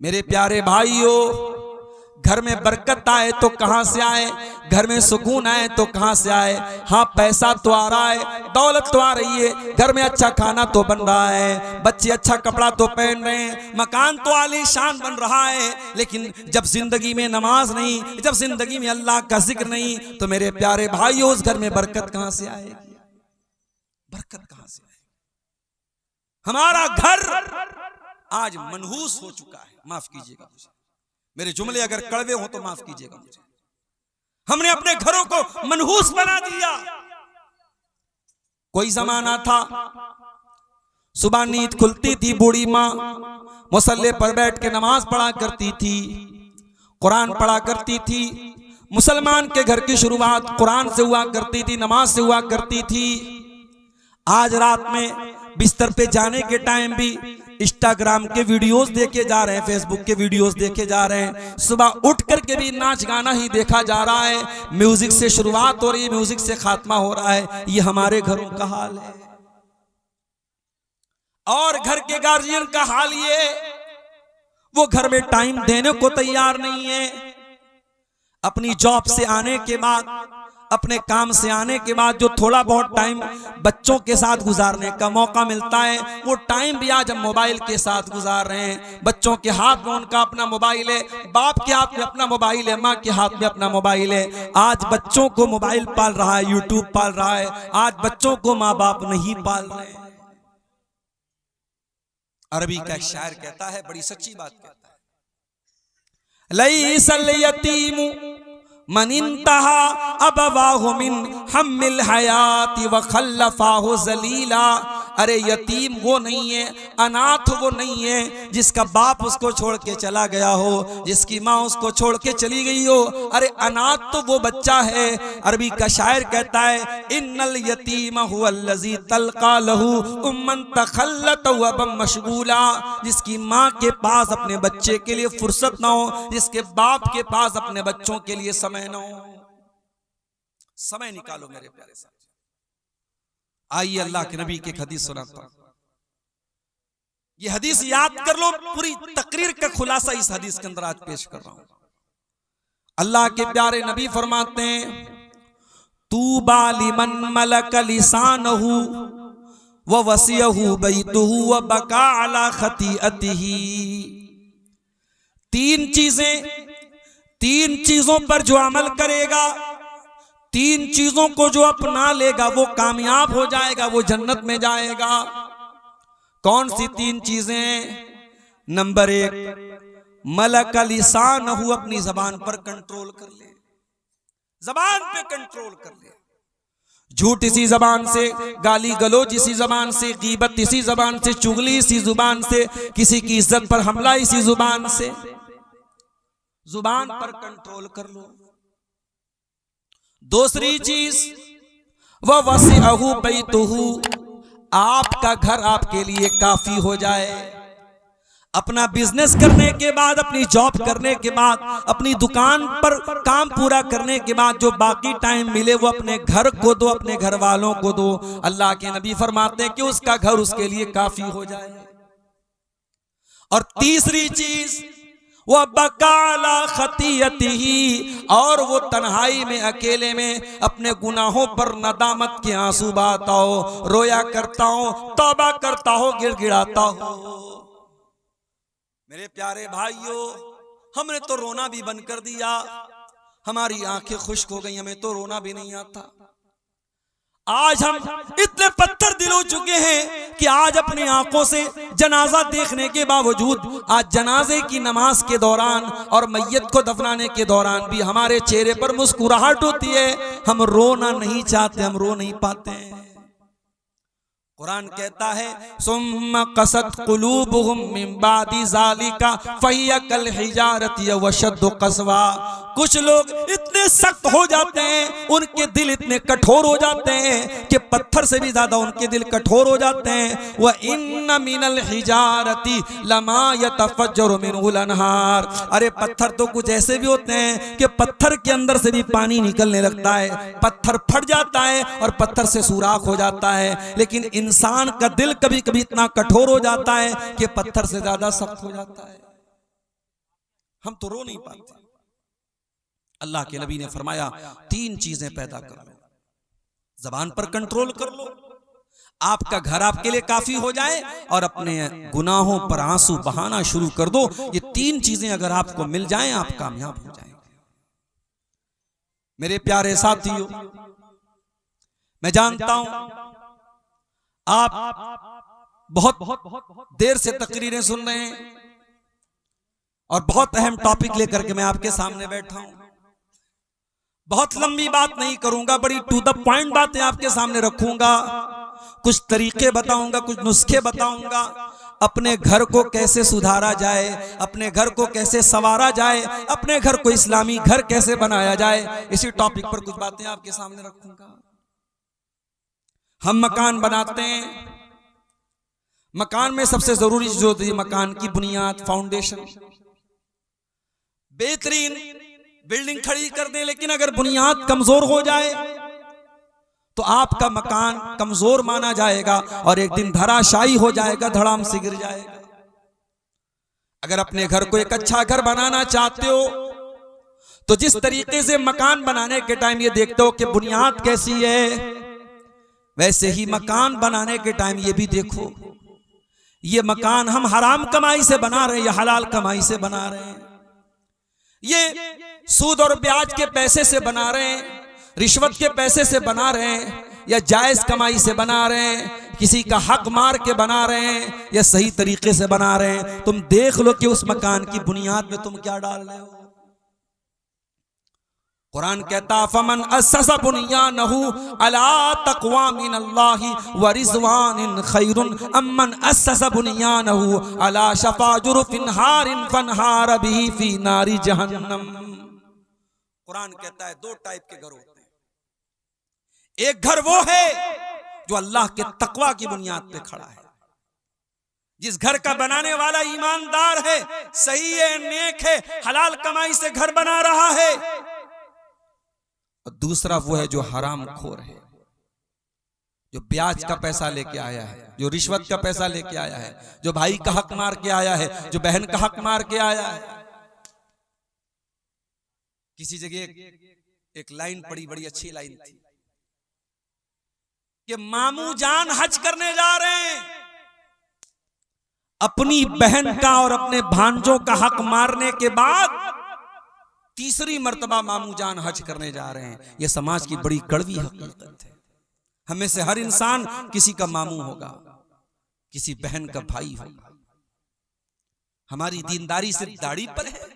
मेरे प्यारे भाइयों, घर में बरकत आए तो कहां से आए, घर में सुकून आए तो कहां से आए। हाँ, पैसा तो आ रहा है, दौलत तो आ रही है, घर में अच्छा खाना तो बन रहा है, बच्चे अच्छा कपड़ा तो पहन रहे हैं, मकान तो आलीशान बन रहा है, लेकिन जब जिंदगी में नमाज नहीं, जब जिंदगी में अल्लाह का जिक्र नहीं, तो मेरे प्यारे भाइयों उस घर में बरकत कहां से आएगी, बरकत कहां से आएगी। हमारा घर आज मनहूस हो चुका है, माफ कीजिएगा मुझे, मेरे जुमले अगर कड़वे हो तो माफ कीजिएगा मुझे। हमने अपने घरों को मनहूस बना दिया। कोई जमाना था, सुबह नींद खुलती थी, बूढ़ी माँ मुसल्ले पर बैठ के नमाज पढ़ा करती थी, कुरान पढ़ा करती थी। मुसलमान के घर की शुरुआत कुरान से हुआ करती थी, नमाज से हुआ करती थी। आज रात में बिस्तर पे जाने के टाइम भी इंस्टाग्राम के वीडियोस देखे जा रहे हैं, फेसबुक के वीडियोस देखे जा रहे हैं, सुबह उठ करके भी नाच गाना ही देखा जा रहा है। म्यूजिक से शुरुआत हो रही है, म्यूजिक से खात्मा हो रहा है। ये हमारे घरों का हाल है। और घर के गार्जियन का हाल ये, वो घर में टाइम देने को तैयार नहीं है। अपनी जॉब से आने के बाद, अपने काम से आने के बाद जो थोड़ा बहुत टाइम बच्चों के साथ गुजारने का मौका मिलता है, वो टाइम भी आज हम मोबाइल के साथ गुजार रहे हैं। बच्चों के हाथ में उनका अपना मोबाइल है, बाप के हाथ में अपना मोबाइल है, माँ के हाथ में अपना मोबाइल है। आज बच्चों को मोबाइल पाल रहा है, यूट्यूब पाल रहा है। आज बच्चों को माँ बाप नहीं पाल रहे हैं। अरबी का एक शायर कहता है, बड़ी सच्ची बात कहता है, लैसल यतीमु मन इंतहा अबवाहु मिन हम्मिल हयाती व खल्लफाहु जलीला। अरे यतीम वो नहीं है, अनाथ वो नहीं है जिसका बाप उसको छोड़ के चला गया हो, जिसकी माँ उसको छोड़ के चली गई हो। अरे अनाथ तो वो बच्चा है। अरबी का शायर कहता है, इन्नल यतीम हुवल्लज़ी तल्का लहू उम्मन तखल्लत व बम मशगूला। जिसकी माँ के पास अपने बच्चे के लिए फुर्सत ना हो, जिसके बाप के पास अपने बच्चों के लिए समय ना हो। समय निकालो मेरे प्यारे साथ। आइए अल्लाह के नबी की हदीस सुनाता हूं। ये हदीस याद कर लो, पूरी तकरीर का खुलासा इस हदीस के अंदर आज पेश कर रहा हूं। अल्लाह के प्यारे नबी फरमाते हैं, तूबा लिमन मलक लिसानहु व वसियहु बैतुहु व बका अला खतीअतिही। तीन चीजों पर जो अमल करेगा, तीन चीजों को जो अपना लेगा, वो कामयाब हो जाएगा, वो जन्नत में जाएगा। कौन सी तीन चीजें? नंबर एक, मलक लिसानहु, अपनी जबान पर कंट्रोल कर ले, जबान पे कंट्रोल कर ले। झूठ इसी जबान से, गाली गलोच इसी जबान से, गीबत इसी जबान से, चुगली इसी जुबान से, किसी की इज्जत पर हमला इसी जुबान से। जुबान पर कंट्रोल कर लो। दूसरी चीज, वह वसिअहु बैतुहु, आपका घर आपके लिए काफी हो जाए। अपना बिजनेस करने के बाद, अपनी जॉब करने के बाद, अपनी दुकान पर काम पूरा करने के बाद जो बाकी टाइम मिले वो अपने घर को दो, अपने घर वालों को दो। अल्लाह के नबी फरमाते हैं कि उसका घर उसके लिए काफी हो जाए। और तीसरी चीज, वह बकाला खतीयतिही, और वो तन्हाई में, अकेले में अपने गुनाहों पर नदामत के आंसू बहाता हो, रोया करता हो, तौबा करता हो, गिड़गिड़ाता हो। मेरे प्यारे भाइयों, हमने तो रोना भी बंद कर दिया, हमारी आंखें खुश्क हो गई, हमें तो रोना भी नहीं आता। आज हम इतने पत्थर दिल हो चुके हैं कि आज अपनी आंखों से जनाजा देखने के बावजूद, आज जनाजे की नमाज के दौरान और मैयत को दफनाने के दौरान भी हमारे चेहरे पर मुस्कुराहट होती है। हम रोना नहीं चाहते, हम रो नहीं पाते हैं। कुरान कहता है, सुम्मा कसत कुलूबुहुम मिन बादी ज़ालिका फहिया कल हिजारति व शद्दु कसवा। कुछ लोग इतने सख्त हो जाते हैं, उनके दिल इतने कठोर हो जाते हैं कि पत्थर से भी ज्यादा उनके दिल कठोर हो जाते हैं। व इन्न मिनल हिजारति लमा यतफज्जरु मिनहुल अनहार। अरे पत्थर तो कुछ ऐसे भी होते हैं कि पत्थर के अंदर से भी पानी निकलने लगता है, पत्थर फट जाता है और पत्थर से सुराख हो जाता है। लेकिन इंसान का दिल कभी कभी इतना कठोर हो जाता है कि पत्थर से ज्यादा सख्त हो जाता है। हम तो रो नहीं पाते। अल्लाह के नबी ने फरमाया 3 चीजें पैदा कर लो, जबान पर कंट्रोल कर लो, आपका घर आपके लिए काफी हो जाए, और अपने गुनाहों पर आंसू बहाना शुरू कर दो। ये 3 चीजें अगर आपको मिल जाएं, आप कामयाब हो जाएंगे। मेरे प्यारे साथियों, मैं जानता हूं आप बहुत देर से तकरीरें सुन रहे हैं और बहुत अहम टॉपिक लेकर के मैं आपके सामने बैठा हूं। बहुत लंबी बात नहीं करूंगा, बड़ी टू द पॉइंट बातें आपके सामने रखूंगा। कुछ तरीके बताऊंगा, कुछ नुस्खे बताऊंगा, अपने घर को कैसे सुधारा जाए, अपने घर को कैसे संवारा जाए, अपने घर को इस्लामी घर कैसे बनाया जाए। इसी टॉपिक पर कुछ बातें आपके सामने रखूंगा। हम मकान बनाते हैं, मकान में सबसे जरूरी जो होती है मकान की बुनियाद, फाउंडेशन। बेहतरीन बिल्डिंग खड़ी कर दें, लेकिन अगर बुनियाद कमजोर हो जाए तो आपका मकान कमजोर माना जाएगा और एक दिन धराशायी हो जाएगा, धड़ाम से गिर जाएगा। अगर अपने घर को एक अच्छा घर बनाना चाहते हो तो जिस तरीके से मकान बनाने के टाइम ये देखते हो कि बुनियाद कैसी है, वैसे ही मकान बनाने के टाइम ये भी देखो ये मकान हम हराम कमाई से बना रहे हैं या हलाल कमाई से बना रहे हैं, ये सूद और ब्याज के पैसे से बना रहे हैं, रिश्वत के पैसे से बना रहे हैं, या जायज कमाई से बना रहे हैं, किसी का हक मार के बना रहे हैं, या सही तरीके से बना रहे हैं। तुम देख लो कि उस मकान की बुनियाद में तुम क्या डाल रहे हो। कुरान कहता फमन अस्ससा बुनियानहु अला तक़वा मिनल्लाहि व रिज़वानिन खैरुन अम्मन अस्ससा बुनियानहु अला शफ़ा जुरुफिन हारिन फनहार बिही फी नारी जहन्नम। कुरान कहता है 2 टाइप के घर होते हैं। एक घर वो है जो अल्लाह के तक़वा की बुनियाद पे खड़ा है, जिस घर का बनाने वाला ईमानदार है, सही है, नेक है, हलाल कमाई से घर बना रहा है। दूसरा वो है जो हराम खोर है, जो ब्याज का पैसा लेके आया है, जो रिश्वत का पैसा लेके आया है, जो भाई का हक मार के आया है, जो बहन का हक मार के आया है। किसी जगह एक लाइन पड़ी, बड़ी अच्छी लाइन थी कि मामू जान हज करने जा रहे हैं, अपनी बहन का और अपने भांजों का हक मारने के बाद तीसरी मर्तबा मामू जान हज करने जा रहे हैं। यह समाज की बड़ी कड़वी हकीकत है। हमें से हर इंसान किसी का मामू होगा, किसी बहन का भाई होगा। हमारी दीनदारी सिर्फ दाढ़ी पर है,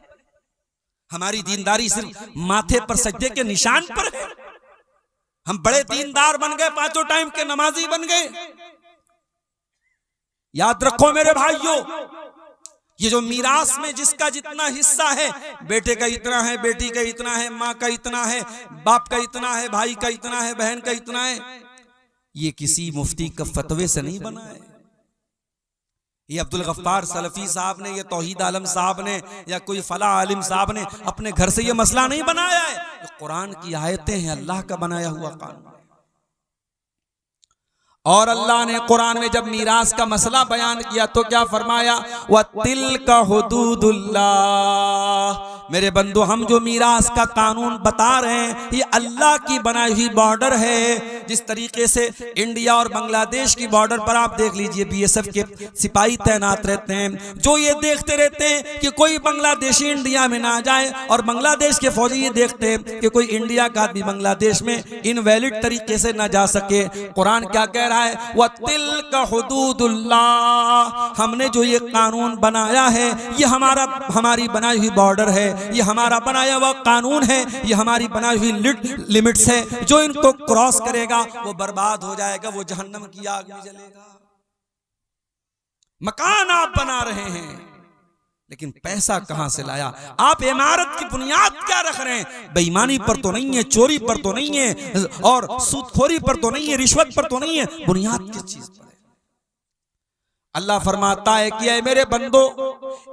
हमारी दीनदारी सिर्फ माथे पर सजदे के निशान पर है। हम बड़े दीनदार बन गए, 5 टाइम के नमाजी बन गए। याद रखो मेरे भाइयों, ये जो मीरास में जिसका जितना हिस्सा है, बेटे का इतना है, बेटी का इतना है, माँ का इतना है, बाप का इतना है, भाई का इतना है, बहन का इतना है, ये किसी मुफ्ती का फतवे से नहीं बना है। ये अब्दुल गफ्फार सलफी साहब ने, ये तौहीद आलम साहब ने, या कोई फला आलिम साहब ने अपने घर से ये मसला नहीं बनाया है। ये कुरान की आयतें हैं, अल्लाह का बनाया हुआ कानून। और अल्लाह ने कुरान में जब मीरास का मसला बयान किया तो क्या फरमाया, व तिल्का हुदूदुल्लाह। मेरे बंदो, हम जो मीरास का कानून बता रहे हैं ये अल्लाह की बनाई हुई बॉर्डर है। जिस तरीके से इंडिया और बांग्लादेश की बॉर्डर पर आप देख लीजिए, बीएसएफ के सिपाही तैनात रहते हैं, जो ये देखते रहते हैं कि कोई बांग्लादेशी इंडिया में ना जाए, और बांग्लादेश के फौजी ये देखते हैं कि कोई इंडिया का आदमी बांग्लादेश में इनवैलिड तरीके से ना जा सके। कुरान क्या कह रहा है, व तिल्का हुदूदुल्लाह। हमने जो ये कानून बनाया है ये हमारी बनाई हुई बॉर्डर है, ये हमारा बनाया हुआ कानून है, ये हमारी बनाई हुई लिमिट्स है। जो इनको क्रॉस करेगा वो बर्बाद हो जाएगा, वो जहन्नम की आग में जलेगा। मकान आप बना रहे हैं, लेकिन पैसा कहां से लाया? आप इमारत की बुनियाद क्या रख रहे हैं? बेईमानी पर तो नहीं है, चोरी पर तो नहीं है, और सूदखोरी पर तो नहीं है, रिश्वत पर तो नहीं है, बुनियाद किस चीज पर है? अल्लाह फरमाता है कि ऐ मेरे बंदो,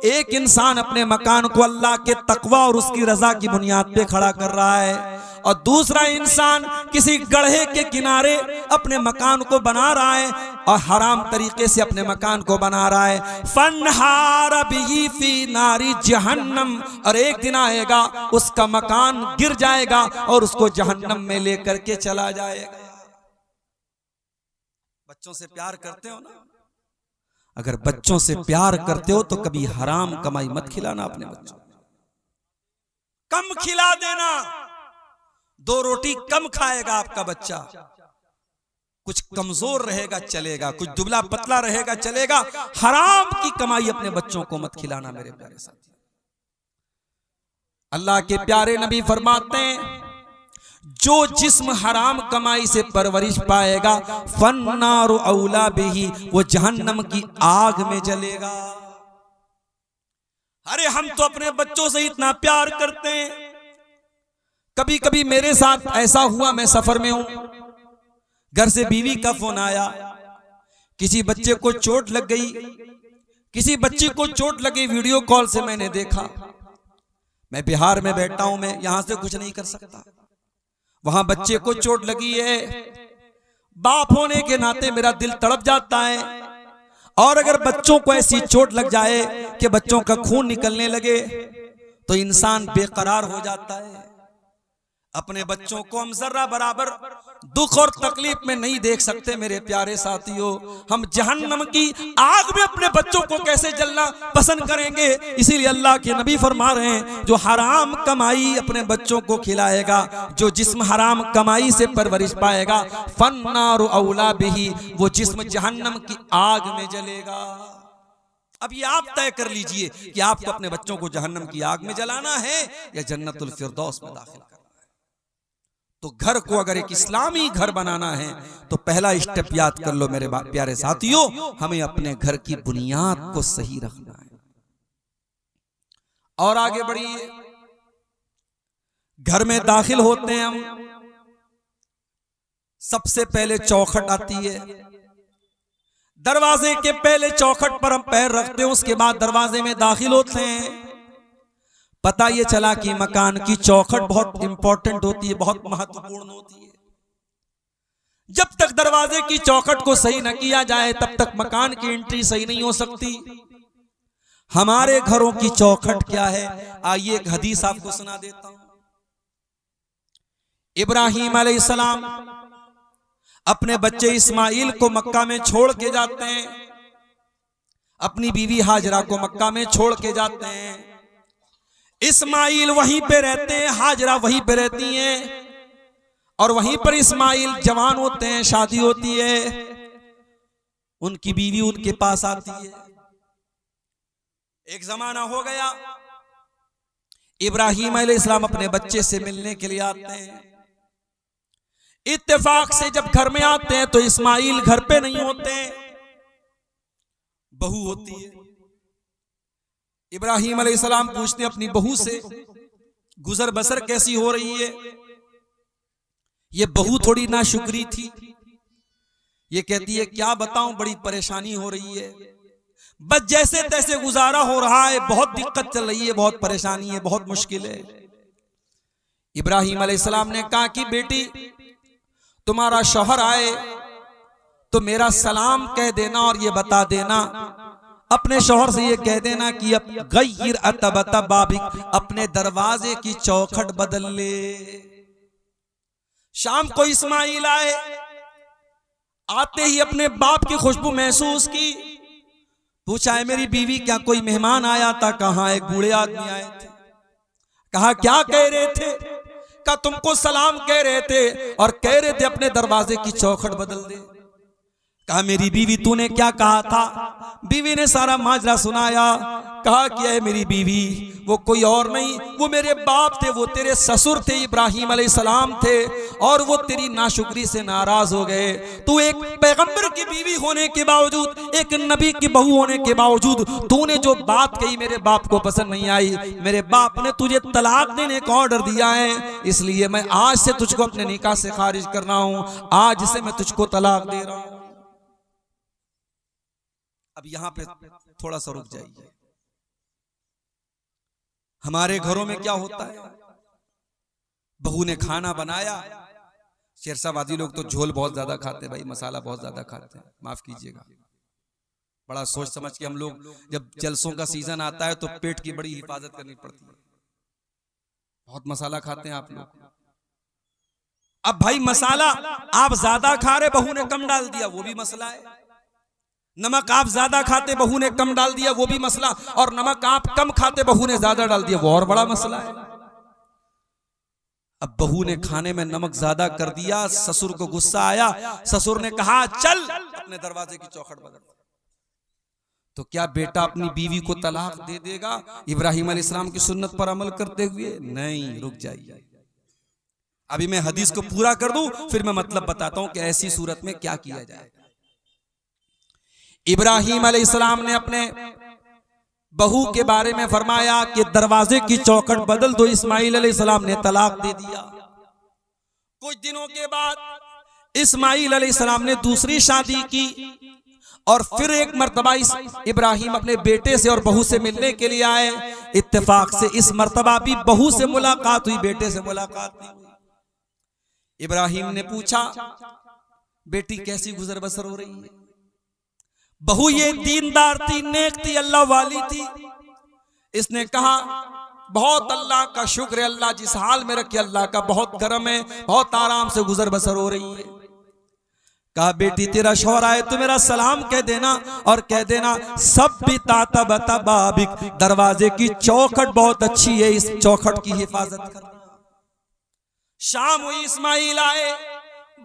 एक इंसान अपने मकान को अल्लाह के तकवा और उसकी रजा की बुनियाद पे खड़ा कर रहा है, और दूसरा इंसान किसी गड्ढे के किनारे अपने मकान को बना रहा है और हराम तरीके से अपने मकान को बना रहा है। फन्हार बिही फी नारी जहन्नम, और एक दिन आएगा उसका मकान गिर जाएगा और उसको जहन्नम में लेकर के चला जाएगा। बच्चों से प्यार करते हो ना? अगर बच्चों से प्यार करते हो तो कभी हराम कमाई मत खिलाना अपने बच्चों को, कम खिला देना। 2 रोटी कम खाएगा आपका बच्चा, कुछ कमजोर रहेगा चलेगा, कुछ दुबला पतला रहेगा चलेगा। हराम की कमाई अपने बच्चों को मत खिलाना मेरे प्यारे साथी। अल्लाह के प्यारे नबी फरमाते हैं, जो जिस्म हराम कमाई से परवरिश पाएगा फन्नारु औला बिही, वो जहन्नम की आग में जलेगा। अरे हम तो अपने बच्चों से इतना प्यार करते हैं, कभी कभी मेरे साथ ऐसा हुआ, मैं सफर में हूं, घर से बीवी का फोन आया, किसी बच्चे को चोट लग गई, किसी बच्ची को चोट लगी, वीडियो कॉल से मैंने देखा। मैं बिहार में बैठा हूं, मैं यहां से कुछ नहीं कर सकता, वहां बच्चे को चोट लगी है। बाप होने के नाते मेरा दिल तड़प जाता है, और अगर बच्चों को ऐसी चोट लग जाए कि बच्चों का खून निकलने लगे तो इंसान बेकरार हो जाता है। अपने बच्चों को हम जर्रा बराबर दुख और तकलीफ में नहीं देख सकते मेरे प्यारे साथियों। हम जहन्नम की आग में अपने बच्चों को कैसे जलना पसंद करेंगे? इसीलिए अल्लाह के नबी फरमा रहे हैं, जो हराम कमाई अपने बच्चों को खिलाएगा, जो जिस्म हराम कमाई से परवरिश पाएगा, फन्नारु औला बिही, वो जिस्म जहन्नम की आग में जलेगा। अब ये आप तय कर लीजिए कि आपको अपने बच्चों को जहन्नम की आग में जलाना है या जन्नतुल फिरदौस में दाखिल करना है। तो घर को अगर एक इस्लामी घर बनाना है तो पहला स्टेप याद कर लो मेरे प्यारे साथियों, हमें अपने घर की बुनियाद को सही रखना है। और आगे बढ़िए, घर में दाखिल होते हैं हम, सबसे पहले चौखट आती है। दरवाजे के पहले चौखट पर हम पैर रखते हैं, उसके बाद दरवाजे में दाखिल होते हैं। पता ये चला कि मकान की चौखट बहुत इंपॉर्टेंट होती है, बहुत महत्वपूर्ण होती है। जब तक दरवाजे की चौखट को सही न किया जाए तब तक मकान की एंट्री सही नहीं हो सकती। हमारे घरों की चौखट क्या है? आइए एक हदीस आपको सुना देता हूं। इब्राहिम अलैहिस्सलाम अपने बच्चे इस्माइल को मक्का में छोड़ के जाते हैं, अपनी बीवी हाजरा को मक्का में छोड़ के जाते हैं। इस्माइल वहीं पे रहते हैं, हाजरा वहीं पे रहती हैं, और वहीं पर इस्माइल जवान होते हैं, शादी होती है, उनकी बीवी उनके पास आती है। एक जमाना हो गया, इब्राहिम अलैहिस्सलाम अपने बच्चे से मिलने के लिए आते हैं। इत्तेफाक से जब घर में आते हैं तो इस्माइल घर पे नहीं होते, बहू होती है। इब्राहिम अलैहिस्सलाम पूछते अपनी बहू से, गुजर बसर कैसी हो रही है? ये बहू थोड़ी नाशुक्री थी, ये कहती है क्या बताऊं, बड़ी परेशानी हो रही है, बस जैसे तैसे गुजारा हो रहा है, बहुत दिक्कत चल रही है, बहुत परेशानी है, बहुत मुश्किल है। इब्राहिम अलैहिस्सलाम ने कहा कि बेटी तुम्हारा शौहर आए तो मेरा सलाम कह देना और ये बता देना, अपने शौहर से ये कह देना कि अब गैर अतबता बाबिक, अपने दरवाजे की चौखट बदल ले। शाम को इस्माइल आए, आते ही अपने बाप की खुशबू महसूस की, पूछा है मेरी बीवी क्या कोई मेहमान आया था? कहा एक बूढ़े आदमी आए थे। कहा क्या कह रहे थे? कहा तुमको सलाम कह रहे थे और कह रहे थे अपने दरवाजे की चौखट बदल दे। कहा मेरी बीवी तूने क्या कहा था? बीवी ने सारा माजरा सुनाया। कहा क्या है मेरी बीवी, वो कोई और नहीं, वो मेरे बाप थे, वो तेरे ससुर थे, इब्राहिम अलैहिस्सलाम थे, और वो तेरी नाशुक्री से नाराज हो गए। तू एक पैगंबर की बीवी होने के बावजूद, एक नबी की बहू होने के बावजूद तूने जो बात कही मेरे बाप को पसंद नहीं आई। मेरे बाप ने तुझे तलाक देने का ऑर्डर दिया है, इसलिए मैं आज से तुझको अपने निकाह से खारिज कर रहा हूं, आज से मैं तुझको तलाक दे रहा हूं। अब यहां पे थोड़ा सा रुक जाइए। हमारे घरों में क्या होता है, बहू ने खाना बनाया। शेरशाहबादी लोग तो झोल बहुत ज्यादा खाते हैं भाई, मसाला बहुत ज्यादा खाते हैं, माफ कीजिएगा। बड़ा सोच समझ के हम लोग जब जलसों का सीजन आता है तो पेट की बड़ी हिफाजत करनी पड़ती है। बहुत मसाला खाते हैं आप लोग। अब भाई मसाला आप ज्यादा खा रहे, बहू ने कम डाल दिया, वो भी मसला है। नमक आप ज्यादा खाते, बहू ने कम डाल दिया, वो भी मसला। और नमक आप कम खाते, बहू ने ज्यादा डाल दिया, वो और बड़ा मसला है। अब बहू ने खाने में नमक ज्यादा कर दिया, ससुर को गुस्सा आया। ससुर ने कहा चल अपने दरवाजे की चौखट बदल। तो क्या बेटा अपनी बीवी को तलाक दे देगा इब्राहिम अलैहिस्सलाम की सुन्नत पर अमल करते हुए? नहीं, रुक जाइए, अभी मैं हदीस को पूरा कर दूं, फिर मैं मतलब बताता हूं कि ऐसी सूरत में क्या किया जाए। इब्राहिम अलैहिस्सलाम ने अपने बहू के बारे में फरमाया कि दरवाजे की चौखट बदल दो। इस्माइल अलैहिस्सलाम ने तलाक दे दिया। कुछ दिनों के बाद इस्माइल अलैहिस्सलाम ने दूसरी शादी की और फिर एक मर्तबा इब्राहिम अपने बेटे से और बहू से मिलने के लिए आए। इत्तेफाक से इस मर्तबा भी बहू से मुलाकात हुई, बेटे से मुलाकात नहीं हुई। इब्राहिम ने पूछा बेटी कैसी गुजर बसर हो रही है? बहू ये दीनदार थी, नेक थी, अल्लाह वाली थी। इसने कहा बहुत अल्लाह का शुक्र है, अल्लाह जिस हाल में रखे अल्लाह का बहुत करम है, बहुत आराम से गुजर बसर हो रही है। कहा बेटी तेरा शौहर आए तो मेरा सलाम कह देना और कह देना सब भी ताता बता बाबिक, दरवाजे की चौखट बहुत अच्छी है, इस चौखट की हिफाजत कर। शाम हुई, इस्माइल आए,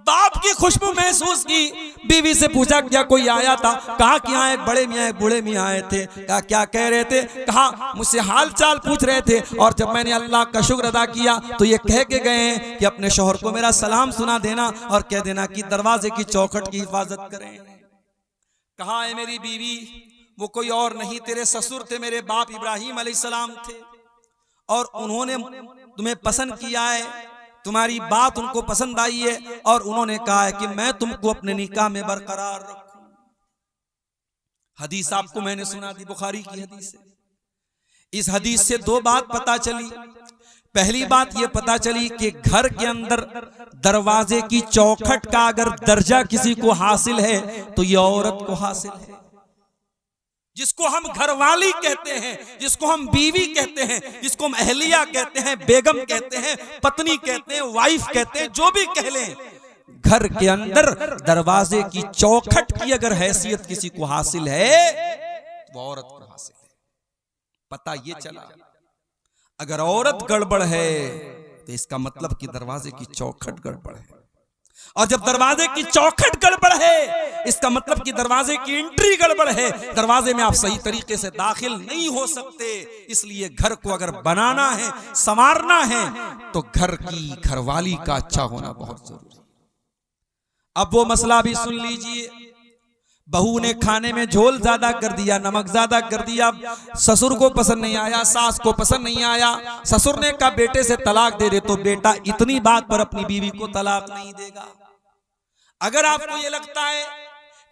बाप की खुशबू महसूस की। बीवी से पूछा क्या कोई आया था? कहा कि यहाँ एक बड़े मियाँ एक बूढ़े मियाँ आए थे। कहा क्या कह रहे थे? कहा मुझसे हाल चाल पूछ रहे थे और जब मैंने अल्लाह का शुक्र अदा किया तो ये कह के गए हैं कि अपने शौहर को मेरा सलाम सुना देना और कह देना कि दरवाजे की चौखट की हिफाजत करें। कहा है मेरी बीवी, वो कोई और नहीं तेरे ससुर थे, मेरे बाप इब्राहिम अलैहिस्सलाम थे और उन्होंने तुम्हें पसंद किया है, तुम्हारी बात उनको पसंद आई है और उन्होंने कहा है कि मैं तुमको अपने निकाह में बरकरार रखूं। हदीस आपको मैंने सुना दी, बुखारी की हदीस है। इस हदीस से दो बात पता चली। पहली बात यह पता चली कि घर के अंदर दरवाजे की चौखट का अगर दर्जा किसी को हासिल है तो यह औरत को हासिल है। जिसको हम घरवाली कहते हैं, जिसको हम बीवी कहते हैं, जिसको हम अहलिया कहते हैं, बेगम कहते हैं, पत्नी कहते हैं, वाइफ कहते हैं, जो भी कह लें, घर के अंदर दरवाजे की चौखट की अगर हैसियत किसी को हासिल है तो औरत को हासिल है। पता ये चला अगर औरत गड़बड़ है तो इसका मतलब कि दरवाजे की चौखट गड़बड़ है, और जब दरवाजे की चौखट गड़बड़ है इसका मतलब कि दरवाजे की एंट्री गड़बड़ है, दरवाजे में आप सही तरीके से दाखिल नहीं हो सकते। इसलिए घर को अगर बनाना है, संवारना है तो घर की घरवाली का अच्छा होना बहुत जरूरी है। अब वो मसला भी सुन लीजिए। बहू ने खाने में झोल ज्यादा कर दिया, नमक ज्यादा कर दिया, ससुर को पसंद नहीं आया, सास को पसंद नहीं आया। ससुर ने कहा बेटे से तलाक दे दे, तो बेटा इतनी बात पर अपनी बीवी को तलाक नहीं देगा। अगर आपको ये लगता है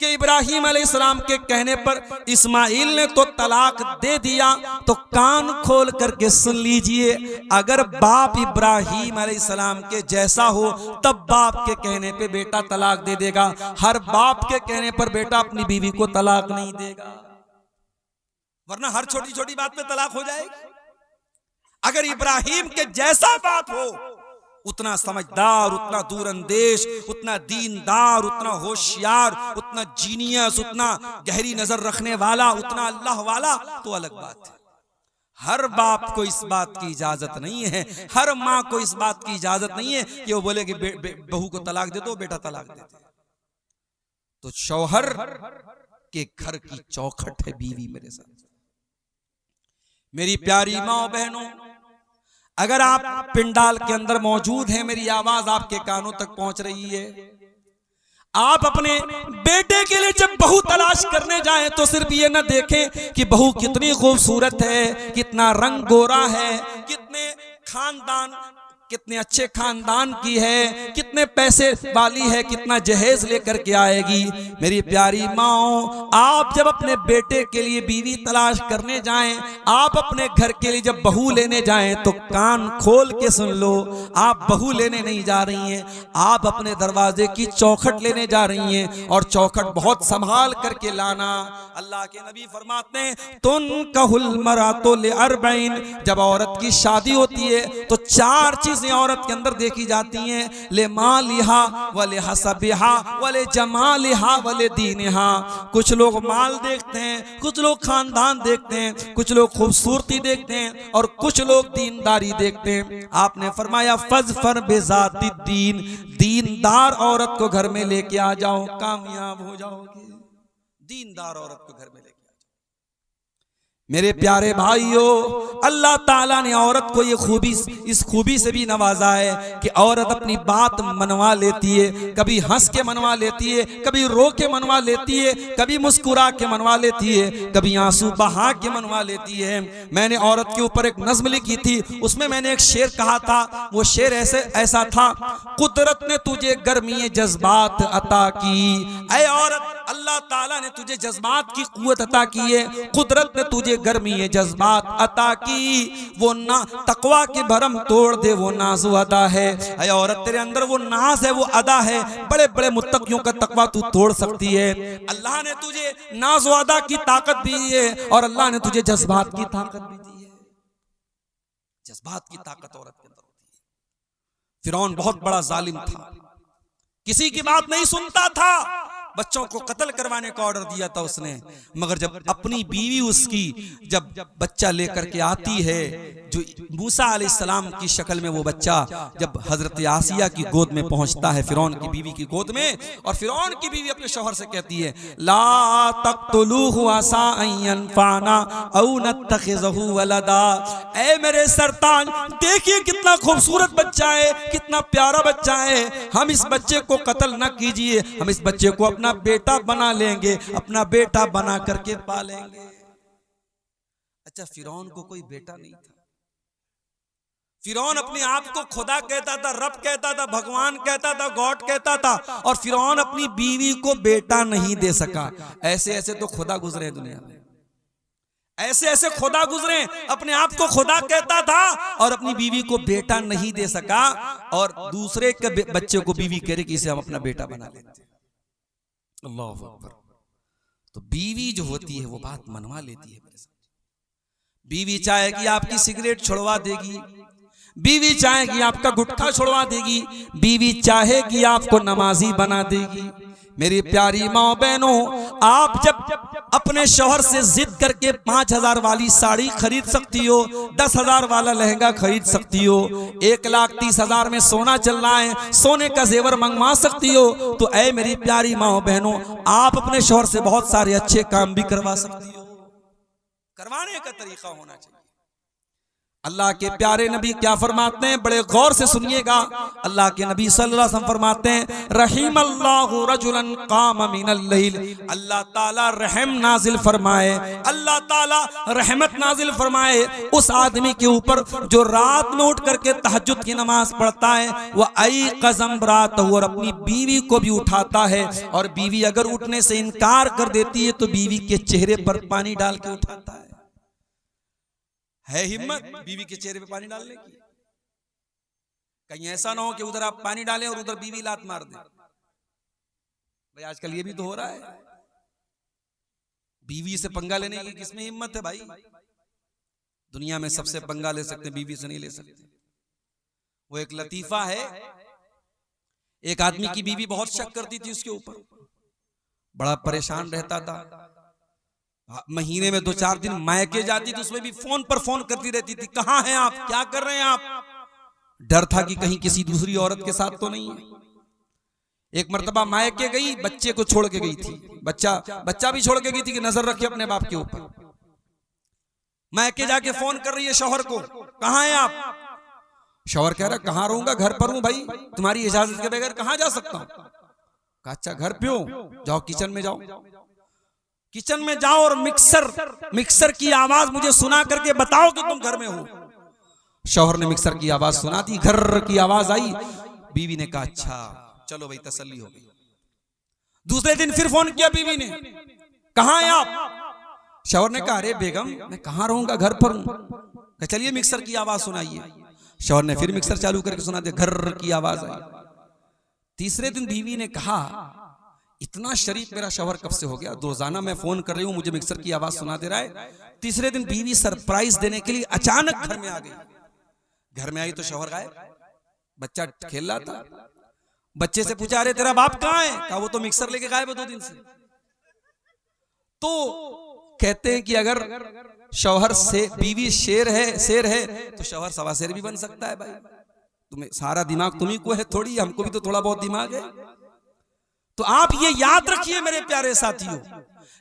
कि इब्राहिम अलैहिस्सलाम के कहने पर इस्माइल ने तो तलाक दे दिया, तो कान खोल करके सुन लीजिए। अगर बाप इब्राहिम अलैहिस्सलाम के जैसा हो तब बाप के कहने पे बेटा तलाक दे देगा। हर बाप के कहने पर बेटा अपनी बीवी को तलाक नहीं देगा, वरना हर छोटी छोटी बात पे तलाक हो जाएगी। अगर इब्राहिम के जैसा बाप हो, उतना समझदार, उतना दूरअंदेश, उतना दीनदार, उतना होशियार, उतना जीनियस, उतना गहरी नजर रखने वाला, उतना अल्लाह वाला, तो अलग बात है। हर बाप को इस बात की इजाजत नहीं है, हर माँ को इस बात की इजाजत नहीं है कि वो बोले कि बहू को तलाक दे दो, बेटा तलाक दे दे। तो शौहर के घर की चौखट है बीवी। मेरे साथ मेरी प्यारी माँ बहनों, अगर आप पिंडाल के अंदर मौजूद हैं, मेरी आवाज आपके कानों तक पहुंच रही है, आप अपने बेटे के लिए जब बहू तलाश करने जाएं तो सिर्फ ये न देखें कि बहू कितनी खूबसूरत है, कितना रंग गोरा है, कितने अच्छे खानदान की है, कितने पैसे वाली है, कितना जहेज लेकर के आएगी। मेरी प्यारी माओ, आप जब अपने बेटे के लिए बीवी तलाश करने जाएं, आप अपने घर के लिए जब बहू लेने जाएं, तो कान खोल के सुन लो, आप बहू लेने नहीं जा रही हैं, आप अपने दरवाजे की चौखट लेने जा रही हैं, और चौखट बहुत संभाल करके लाना। अल्लाह के नबी फरमाते हैं, तुन कहुल मरातो ले अरबईन, जब औरत की शादी होती है तो 4 चीजें औरत के अंदर देखी जाती हैं, ले मालिहा वले हसबिहा वले जमालिहा वले दीनिहा। कुछ लोग माल देखते हैं, कुछ लोग खानदान देखते हैं, कुछ लोग खूबसूरती देखते हैं, और कुछ लोग दीनदारी देखते हैं। आपने फरमाया फज़फर बेज़ाति दीन, दीनदार औरत को घर में लेके आ जाओ, कामयाब हो जाओगे। दीनदार औरत को घर में लेके आ जाओ। मेरे प्यारे भाइयों, अल्लाह ताला ने औरत को ये खूबी, इस खूबी से भी नवाजा है कि औरत अपनी बात मनवा लेती है, कभी हंस के मनवा लेती है, कभी रो के मनवा लेती है, कभी मुस्कुरा के मनवा लेती है, कभी आंसू बहा के मनवा लेती है। मैंने औरत के ऊपर एक नज्म लिखी थी, उसमें मैंने एक शेर कहा था। वो शेर ऐसा था, कुदरत ने तुझे गर्मी जज्बात अता की। ऐ औरत, अल्लाह ताला ने तुझे जज्बात की कुव्वत अता की है, कुदरत ने तुझे गर्मी जज्बात अता की। वो ना तकवा के भरम तोड़ दे, वो नाज़ो अदा है। ऐ औरत, तेरे अंदर वो नाज है, वो अदा है, बड़े बड़े मुत्तकियों का तकवा तू तोड़ सकती है। अल्लाह ने तुझे नाज़ो अदा की ताकत दी है, और अल्लाह ने तुझे जज्बात की ताकत भी दी है। जज्बात की ताकत औरत के अंदर होती है। फिरौन बहुत बड़ा जालिम था, किसी की बात नहीं सुनता था, बच्चों को कत्ल करवाने का ऑर्डर दिया था उसने। मगर जब अपनी बीवी उसकी जब बच्चा लेकर के आती है, जो मूसा अलैहिस्सलाम की शक्ल में वो बच्चा जब हजरत आसिया की गोद में पहुंचता है, फिरौन की बीवी की गोद में, और फिरौन की बीवी अपने शौहर से कहती है, ला तक़्तुलूहु असा अन यनफ़अना औ नत्तख़िज़हु वलदा। ऐ मेरे सरताज, देखिए कितना खूबसूरत बच्चा है, कितना प्यारा बच्चा है, हम इस बच्चे को कत्ल न कीजिए, हम इस बच्चे को अपना बेटा बना लेंगे, अपना बेटा बना करके पालेंगे। अच्छा, फिरौन को कोई बेटा नहीं था। फिरौन अपने आप को खुदा कहता था, रब कहता था, भगवान कहता था, गॉड कहता था, और फिरौन अपनी बीवी को बेटा नहीं दे सका। ऐसे ऐसे तो खुदा गुजरे दुनिया में, ऐसे ऐसे खुदा गुजरे, अपने आप को खुदा कहता था और अपनी बीवी को बेटा नहीं दे सका, और दूसरे के बच्चे को बीवी कह रही कि इसे हम अपना बेटा बना लेते। अल्लाह अकबर। तो बीवी जो होती है वो बात मनवा लेती है। बीवी चाहेगी आपकी सिगरेट छुड़वा देगी, बीवी चाहेगी आपका गुटखा छुड़वा देगी, बीवी चाहेगी आपको नमाजी बना देगी। मेरी प्यारी माँ बहनों, आप जब अपने शौहर से जिद करके 5,000 वाली साड़ी खरीद सकती हो, 10,000 वाला लहंगा खरीद सकती हो, 1,30,000 में सोना चल रहा है, सोने का जेवर मंगवा सकती हो, तो ऐ मेरी प्यारी माँ बहनों, आप अपने शौहर से बहुत सारे अच्छे काम भी करवा सकती हो। करवाने का तरीका होना चाहिए। अल्लाह के प्यारे नबी क्या फरमाते हैं, बड़े गौर से सुनिएगा। अल्लाह के नबी सल्लल्लाहु अलैहि वसल्लम फरमाते हैं, रहीमल्लाहु रजुलन काम मिनल लैल, अल्लाह ताला रहम नाजिल फरमाए, अल्लाह ताला रहमत नाजिल फरमाए उस आदमी के ऊपर जो रात में उठ करके तहज्जुद की नमाज पढ़ता है, वह आई कसम रात हो, और अपनी बीवी को भी उठाता है, और बीवी अगर उठने से इनकार कर देती है तो बीवी के चेहरे पर पानी डाल के उठाता है हिम्मत बीवी के चेहरे पे पानी डालने की? कहीं ऐसा ना हो कि उधर आप पानी डालें और उधर बीवी लात मार दे। भाई आजकल ये भी तो हो रहा है। बीवी से पंगा लेने की किसमें हिम्मत है भाई? दुनिया में सबसे पंगा ले सकते, बीवी से नहीं ले सकते। वो एक लतीफा है, एक आदमी की बीवी बहुत शक करती थी उसके ऊपर, बड़ा परेशान रहता था, महीने में 2-4 दिन मायके जाती थी, उसमें भी फोन पर फोन करती रहती थी, कहाँ हैं आप, क्या कर रहे हैं आप? डर था कि कहीं किसी दूसरी औरत के साथ तो नहीं है। एक मर्तबा मायके गई, बच्चे को छोड़ के गई थी, बच्चा भी छोड़ के गई थी कि नजर रखे अपने बाप के ऊपर। मायके जाके फोन कर रही है शौहर को, कहाँ हैं आप? शौहर कह रहा कहाँ रहूंगा, घर पर हूं भाई, तुम्हारी इजाजत के बगैर कहाँ जा सकता हूं? कहा अच्छा घर पे हो, जाओ किचन में जाओ, किचन में जाओ और मिक्सर की आवाज मुझे सुना करके बताओ कि तुम घर में हो। शौहर ने मिक्सर की आवाज सुना दी, घर की आवाज आई, बीवी ने कहा अच्छा चलो भाई तसल्ली हो गई। दूसरे दिन फिर फोन किया बीवी ने, कहां हैं आप? शौहर ने कहा अरे बेगम मैं कहां रहूंगा, घर पर हूं। चलिए मिक्सर की आवाज सुनाइए। शौहर ने फिर मिक्सर चालू करके सुना दिया, घर की आवाज आई। तीसरे दिन बीवी ने कहा इतना शरीफ मेरा शौहर कब से हो गया, रोजाना मैं फोन कर रही हूं मुझे मिक्सर की आवाज सुना दे रहा है। तीसरे दिन बीवी सरप्राइज देने के लिए अचानक घर में आ गई। घर में आई तो शौहर गायब, बच्चा खेल रहा था। बच्चे से पूछा अरे तेरा बाप कहां है? कहा वो तो मिक्सर लेके गायब है 2 दिन से। तो कहते हैं कि अगर शौहर से बीवी शेर है तो शौहर सवा शेर भी बन सकता है। भाई तुम्हें सारा दिमाग तुम्ही को है थोड़ी, हमको भी तो थोड़ा बहुत दिमाग है। तो आप ये याद रखिए मेरे प्यारे साथियों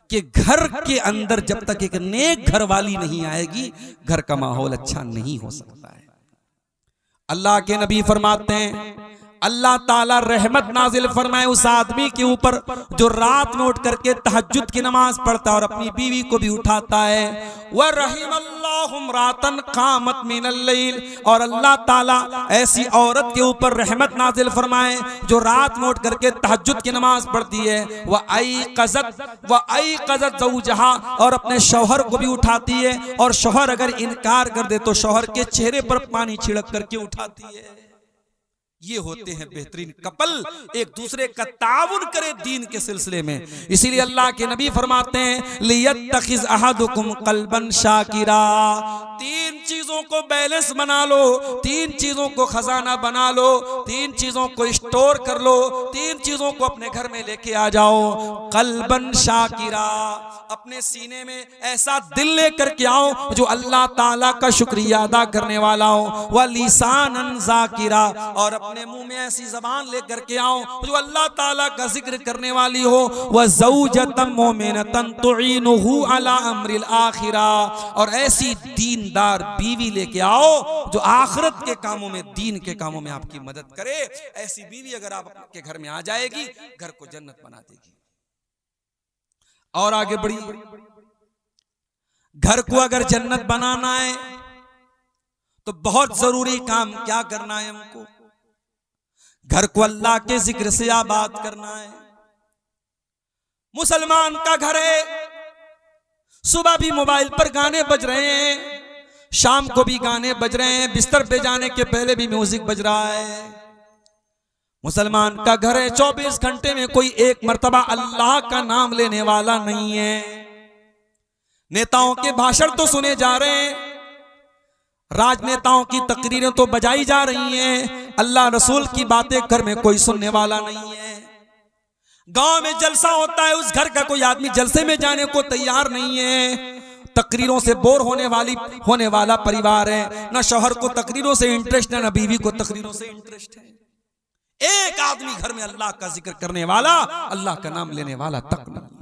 कि घर के अंदर जब तक एक नेक घर वाली नहीं आएगी घर का माहौल अच्छा नहीं हो सकता है। अल्लाह के नबी फरमाते हैं अल्लाह ताला रहमत नाजिल फरमाए उस आदमी के ऊपर जो रात में उठ करके तहज्जुद की नमाज पढ़ता है और अपनी बीवी को भी उठाता है। वह रहिमल्लाहु इम्रातन कामत मिनल लैल, और अल्लाह ताला ऐसी औरत के ऊपर रहमत नाजिल फरमाए जो रात में उठ करके तहज्जुद की नमाज पढ़ती है। वह आई कज़त ज़ौजहा, और अपने शौहर को भी उठाती है, और शौहर अगर इनकार कर दे तो शौहर के चेहरे पर पानी छिड़क करके उठाती है। ये होते हैं बेहतरीन कपल, एक दूसरे का ताउन करे दीन के सिलसिले में। इसीलिए अल्लाह के नबी फरमाते हैं लियत्तखिज़ अहदुकुम क़ल्बन शाकिरा, 3 चीजों को बैलेंस बना लो, 3 चीजों को खजाना बना लो, 3 चीजों को स्टोर कर लो, 3 चीजों को अपने घर में लेके आ जाओ। क़ल्बन शाकिरा, अपने सीने में ऐसा दिल लेकर के आओ जो अल्लाह ताला का शुक्रिया अदा करने वाला हो। व लिसानन ज़ाकिरा, और अपने मुंह में ऐसी जबान लेकर के आओ जो अल्लाह ताला का जिक्र करने वाली हो। व ज़ौजतन मोमिनतन तुईनुहु अला अम्रिल आखिरा, और ऐसी दीनदार बीवी लेके आओ जो आखिरत के कामों में, दीन के कामों में आपकी मदद करे। ऐसी बीवी अगर आपके घर में आ जाएगी घर को जन्नत बना देगी। और आगे बढ़ी, घर को अगर जन्नत बनाना है तो बहुत जरूरी काम क्या करना है हमको? घर को अल्लाह के जिक्र से आबाद करना है। मुसलमान का घर है, सुबह भी मोबाइल पर गाने बज रहे हैं, शाम को भी गाने बज रहे हैं, बिस्तर पे जाने के पहले भी म्यूजिक बज रहा है। मुसलमान का घर है, 24 घंटे में कोई एक मर्तबा अल्लाह का नाम लेने वाला नहीं है। नेताओं के भाषण तो सुने जा रहे हैं, राजनेताओं की तकरीरें तो बजाई जा रही हैं, अल्लाह रसूल की बातें घर में कोई सुनने वाला नहीं है। गांव में जलसा होता है, उस घर का कोई आदमी जलसे में जाने को तैयार नहीं है। तकरीरों से बोर होने वाला परिवार है, ना शौहर को तकरीरों से इंटरेस्ट है, ना बीवी को तकरीरों से इंटरेस्ट है। एक आदमी घर में अल्लाह का जिक्र करने वाला, अल्लाह का नाम लेने वाला तक नहीं।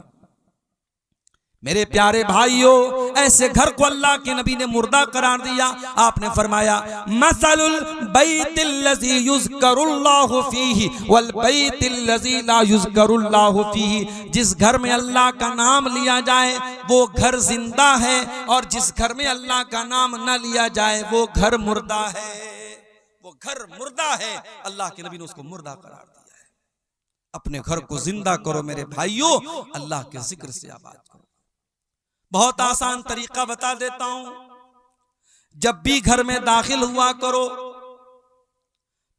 मेरे प्यारे भाइयों, ऐसे घर को अल्लाह के नबी ने मुर्दा करार दिया। आपने फरमाया मसलुल बैतिल्लज़ी युज़करुल्लाहु फीही वल बैतिल्लज़ी ला युज़करुल्लाहु फीही, जिस घर में अल्लाह का नाम लिया जाए वो घर जिंदा है, और जिस घर में अल्लाह का नाम न लिया जाए वो घर मुर्दा है। वो घर मुर्दा है, अल्लाह के नबी ने उसको मुर्दा करार दिया है। अपने घर को जिंदा करो मेरे भाइयों, अल्लाह के जिक्र से आबाद करो। बहुत आसान तरीका बता देता हूं, जब भी घर में दाखिल हुआ करो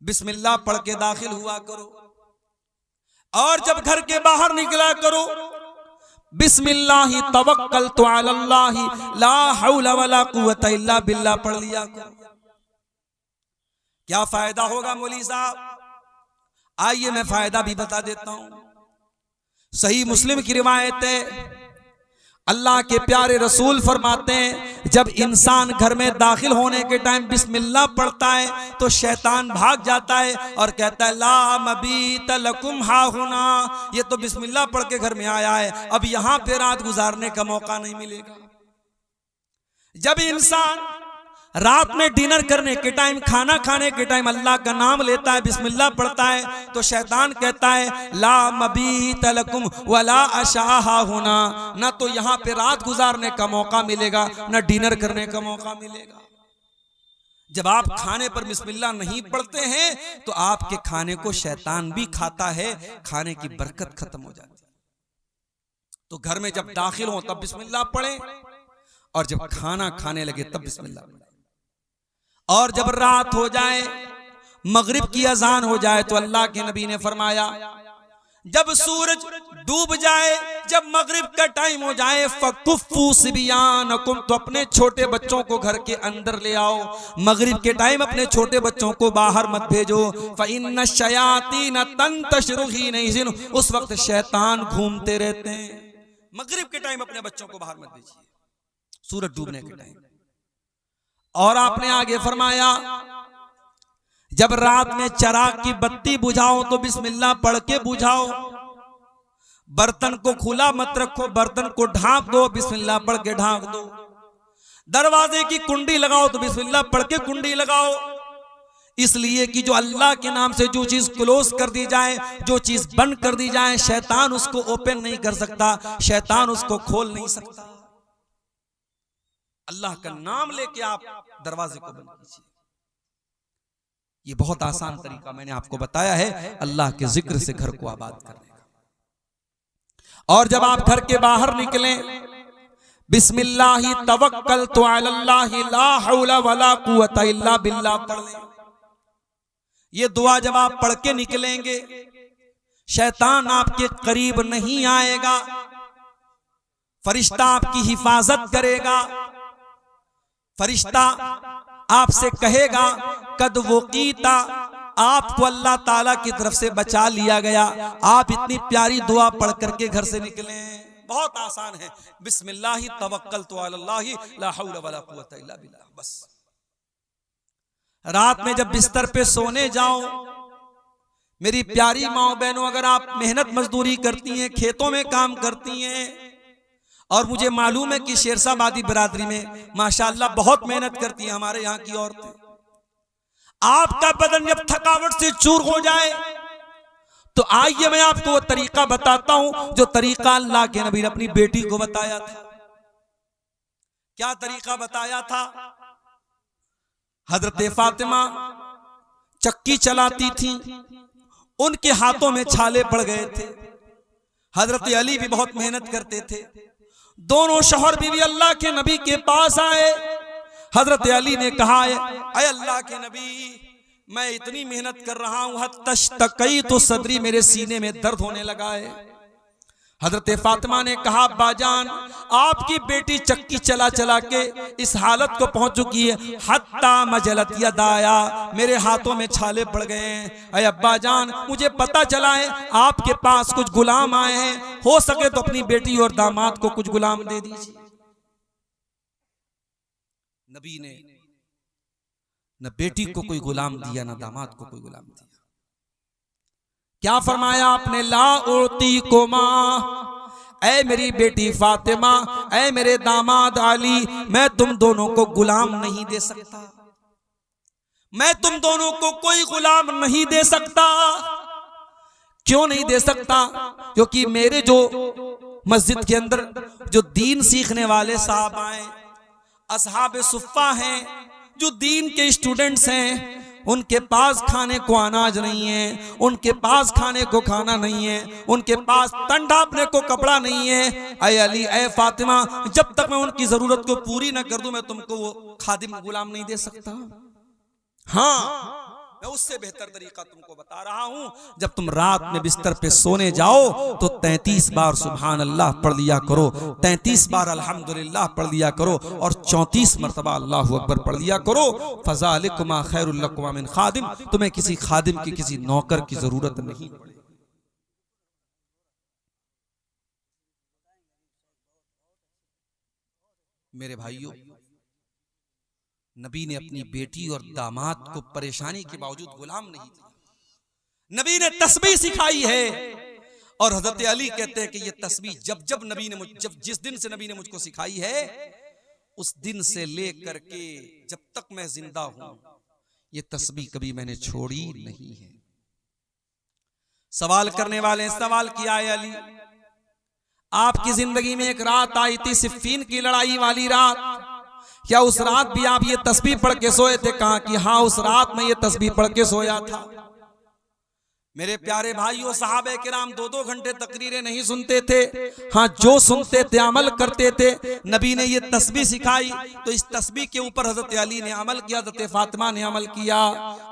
बिस्मिल्लाह पढ़ के दाखिल हुआ करो, और जब घर के बाहर निकला करो बिस्मिल्लाहि तवक्कलतु अलल्लाहि ला हौला वला कुव्वता इल्ला बिल्लाह पढ़ लिया करो। क्या फायदा होगा मौलवी साहब? आइए मैं फायदा भी बता देता हूं। सही मुस्लिम की रिवायत है, अल्लाह के प्यारे रसूल फरमाते हैं जब इंसान घर में दाखिल होने के टाइम बिस्मिल्लाह पढ़ता है तो शैतान भाग जाता है और कहता है ला मबीत लकुम हाहुना, ये तो बिस्मिल्लाह पढ़ के घर में आया है, अब यहां पे रात गुजारने का मौका नहीं मिलेगा। जब इंसान रात में डिनर करने के टाइम, खाना खाने के टाइम अल्लाह का नाम लेता है, बिस्मिल्लाह पढ़ता है, तो शैतान कहता है ला मबीत लकुम वला अशाहा होना, ना तो यहाँ पे रात गुजारने का मौका मिलेगा, ना डिनर करने का मौका मिलेगा। जब आप खाने पर बिस्मिल्लाह नहीं पढ़ते हैं तो आपके खाने को शैतान भी खाता है, खाने की बरकत खत्म हो जाती है। तो घर में जब दाखिल हो तब बिस्मिल्लाह पढ़ें, और जब खाना खाने लगे तब बिस्मिल्लाह पढ़ें। और जब रात हो जाए, मगरिब की अजान हो जाए, तो अल्लाह के नबी ने फरमाया जब सूरज डूब जाए, जब मगरिब का टाइम हो जाए, फकुफ्फू सिबियानकुम, तो अपने छोटे बच्चों को घर के अंदर ले आओ। मगरिब के टाइम अपने छोटे बच्चों को बाहर मत भेजो। फ़इन्न शयातीन तंतशिरु हीन इज़िन, उस वक्त शैतान घूमते रहते हैं। मगरिब के टाइम अपने बच्चों को बाहर मत भेजिए, सूरज डूबने के टाइम। और आपने आगे फरमाया जब रात में चिराग की बत्ती बुझाओ तो बिस्मिल्लाह पढ़ के बुझाओ। बर्तन को खुला मत रखो, बर्तन को ढांक दो, बिस्मिल्लाह पढ़ के ढांक दो। दरवाजे की कुंडी लगाओ तो बिस्मिल्लाह पढ़ के कुंडी लगाओ। इसलिए कि जो अल्लाह के नाम से जो चीज क्लोज कर दी जाए, जो चीज बंद कर दी जाए, शैतान उसको ओपन नहीं कर सकता, शैतान उसको खोल नहीं सकता। अल्लाह का नाम लेके आप दरवाजे को बंद कीजिए। ये बहुत आसान तरीका मैंने आपको बताया है अल्लाह के जिक्र से घर को आबाद करने का। और जब आप घर के बाहर निकलें, बिस्मिल्लाहि तवक्कलतु अलल्लाहि ला हौला वला कुव्वता इल्ला बिल्लाह पढ़ लें। ये दुआ जब आप पढ़ के निकलेंगे, शैतान आपके करीब नहीं आएगा, फरिश्ता आपकी हिफाजत करेगा। फरिश्ता आपसे कहेगा कद वकीता, आपको अल्लाह ताला की तरफ से बचा लिया गया। आप इतनी प्यारी दुआ पढ़ करके घर से निकले। बहुत आसान है, बिस्मिल्लाहि तवक्कलतु अलल्लाहि ला हौला वला कुव्वता इल्ला बिल्लाह। बस रात में जब बिस्तर पे सोने जाओ, मेरी प्यारी माओ बहनों, अगर आप मेहनत मजदूरी करती हैं, खेतों में काम करती हैं, और मुझे मालूम है कि शेरशाबादी बिरादरी में माशाअल्लाह बहुत मेहनत करती हैं हमारे यहाँ की औरतें, आपका बदन जब थकावट से चूर हो जाए तो आइए मैं आपको वो तरीका बताता हूं जो तरीका अल्लाह के नबी ने अपनी बेटी को बताया था। क्या तरीका बताया था? हजरत फातिमा चक्की चलाती थी, उनके हाथों में छाले पड़ गए थे। हजरत अली भी बहुत मेहनत करते थे। दोनों शौहर बीवी अल्लाह के नबी के पास आए। हजरत अली ने कहा, ऐ अल्लाह के नबी, मैं इतनी मेहनत कर रहा हूं, तशतकई तो सदरी, मेरे सीने में दर्द होने लगा है। हजरत फातिमा ने कहा, बाजान, आपकी बेटी चक्की चला चला के इस हालत को पहुंच चुकी है, हत्ता मजलत यदाया, मेरे हाथों में छाले पड़ गए हैं। अय अब्बा जान, मुझे पता चला है आपके पास कुछ गुलाम आए हैं, हो सके तो अपनी बेटी और दामाद को कुछ गुलाम दे दीजिए। नबी ने न बेटी को कोई गुलाम दिया, न दामाद को कोई गुलाम दिया। क्या फरमाया आपने? ला उती को माँ, ऐ मेरी बेटी फातिमा, ऐ मेरे दामाद अली, मैं तुम दोनों को गुलाम नहीं दे सकता, मैं तुम दोनों को कोई गुलाम नहीं दे सकता। क्यों नहीं दे सकता? क्योंकि मेरे जो मस्जिद के अंदर जो दीन सीखने वाले साहब आए, असहाब सुफ़्फ़ा हैं, जो दीन के स्टूडेंट्स हैं, उनके पास खाने को अनाज नहीं है, उनके पास खाने को खाना नहीं है, उनके पास तन ढांपने को कपड़ा नहीं है। ऐ अली, ऐ फातिमा, जब तक मैं उनकी जरूरत को पूरी न कर दूं, मैं तुमको वो खादिम गुलाम नहीं दे सकता। हाँ, मैं उससे बेहतर तरीका तुमको बता रहा हूं। जब तुम रात में बिस्तर पे सोने जाओ तो 33 बार सुभान अल्लाह पढ़ लिया करो, 33 बार अल्हम्दुलिल्लाह पढ़ लिया करो, और 34 मरतबा अल्लाहु अकबर पढ़ लिया करो। फ़ज़ालिकुमा खैरुल लकुम मिन खादिम, तुम्हें किसी खादिम की, किसी नौकर की जरूरत नहीं पड़ेगी। मेरे भाइयों, नबी ने अपनी बेटी और दामाद को परेशानी के बावजूद गुलाम नहीं दिया। नबी ने तस्बीह सिखाई है, और हजरत अली कहते हैं कि ये तस्बीह जब नबी ने जिस दिन से नबी ने मुझको सिखाई है, उस दिन से लेकर के जब तक मैं जिंदा हूं, ये तस्बीह कभी मैंने छोड़ी नहीं है। सवाल करने वाले सवाल किया है, अली आपकी जिंदगी में एक रात आई थी, सिफ़ीन की लड़ाई वाली रात, क्या उस रात भी आप ये तस्बीह पढ़ के सोए थे? कहा कि हाँ, उस रात में ये तस्बीह पढ़ के सोया था। मेरे प्यारे भाइयों, सहाबे किराम 2-2 घंटे तकरीरें नहीं सुनते थे। हाँ, जो सुनते थे अमल करते थे। नबी ने ये तस्बीह सिखाई तो इस तस्बीह के ऊपर हजरत अली ने अमल किया, हजरत फातिमा ने अमल किया।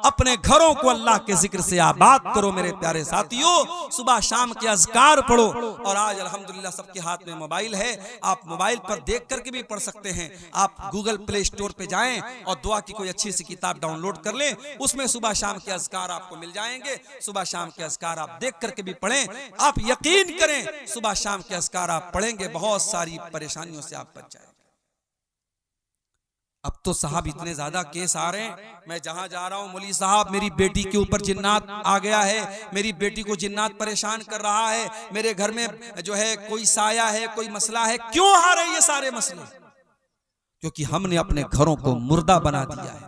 अपने घरों को अल्लाह के जिक्र से आबाद करो मेरे प्यारे साथियों। सुबह शाम के अज़कार पढ़ो। और आज अल्हम्दुलिल्लाह सबके हाथ में मोबाइल है, आप मोबाइल पर देख करके भी पढ़ सकते हैं। आप गूगल प्ले स्टोर पे जाएं और दुआ की कोई अच्छी सी किताब डाउनलोड कर लें, उसमें सुबह शाम के अज़कार आपको मिल जाएंगे। सुबह शाम के अज़कार आप देख करके भी पढ़ें। आप यकीन करें, सुबह शाम के अज़कार आप पढ़ेंगे, बहुत सारी परेशानियों से आप बच जाएंगे। अब तो साहब इतने ज्यादा केस आ रहे हैं, मैं जहां जा रहा हूं, मौलवी साहब मेरी बेटी के ऊपर जिन्नात आ गया है, मेरी बेटी को जिन्नात परेशान कर रहा है, मेरे घर में जो है कोई साया है, कोई मसला है। क्यों आ रहे ये सारे मसले? क्योंकि हमने अपने घरों को मुर्दा बना दिया है।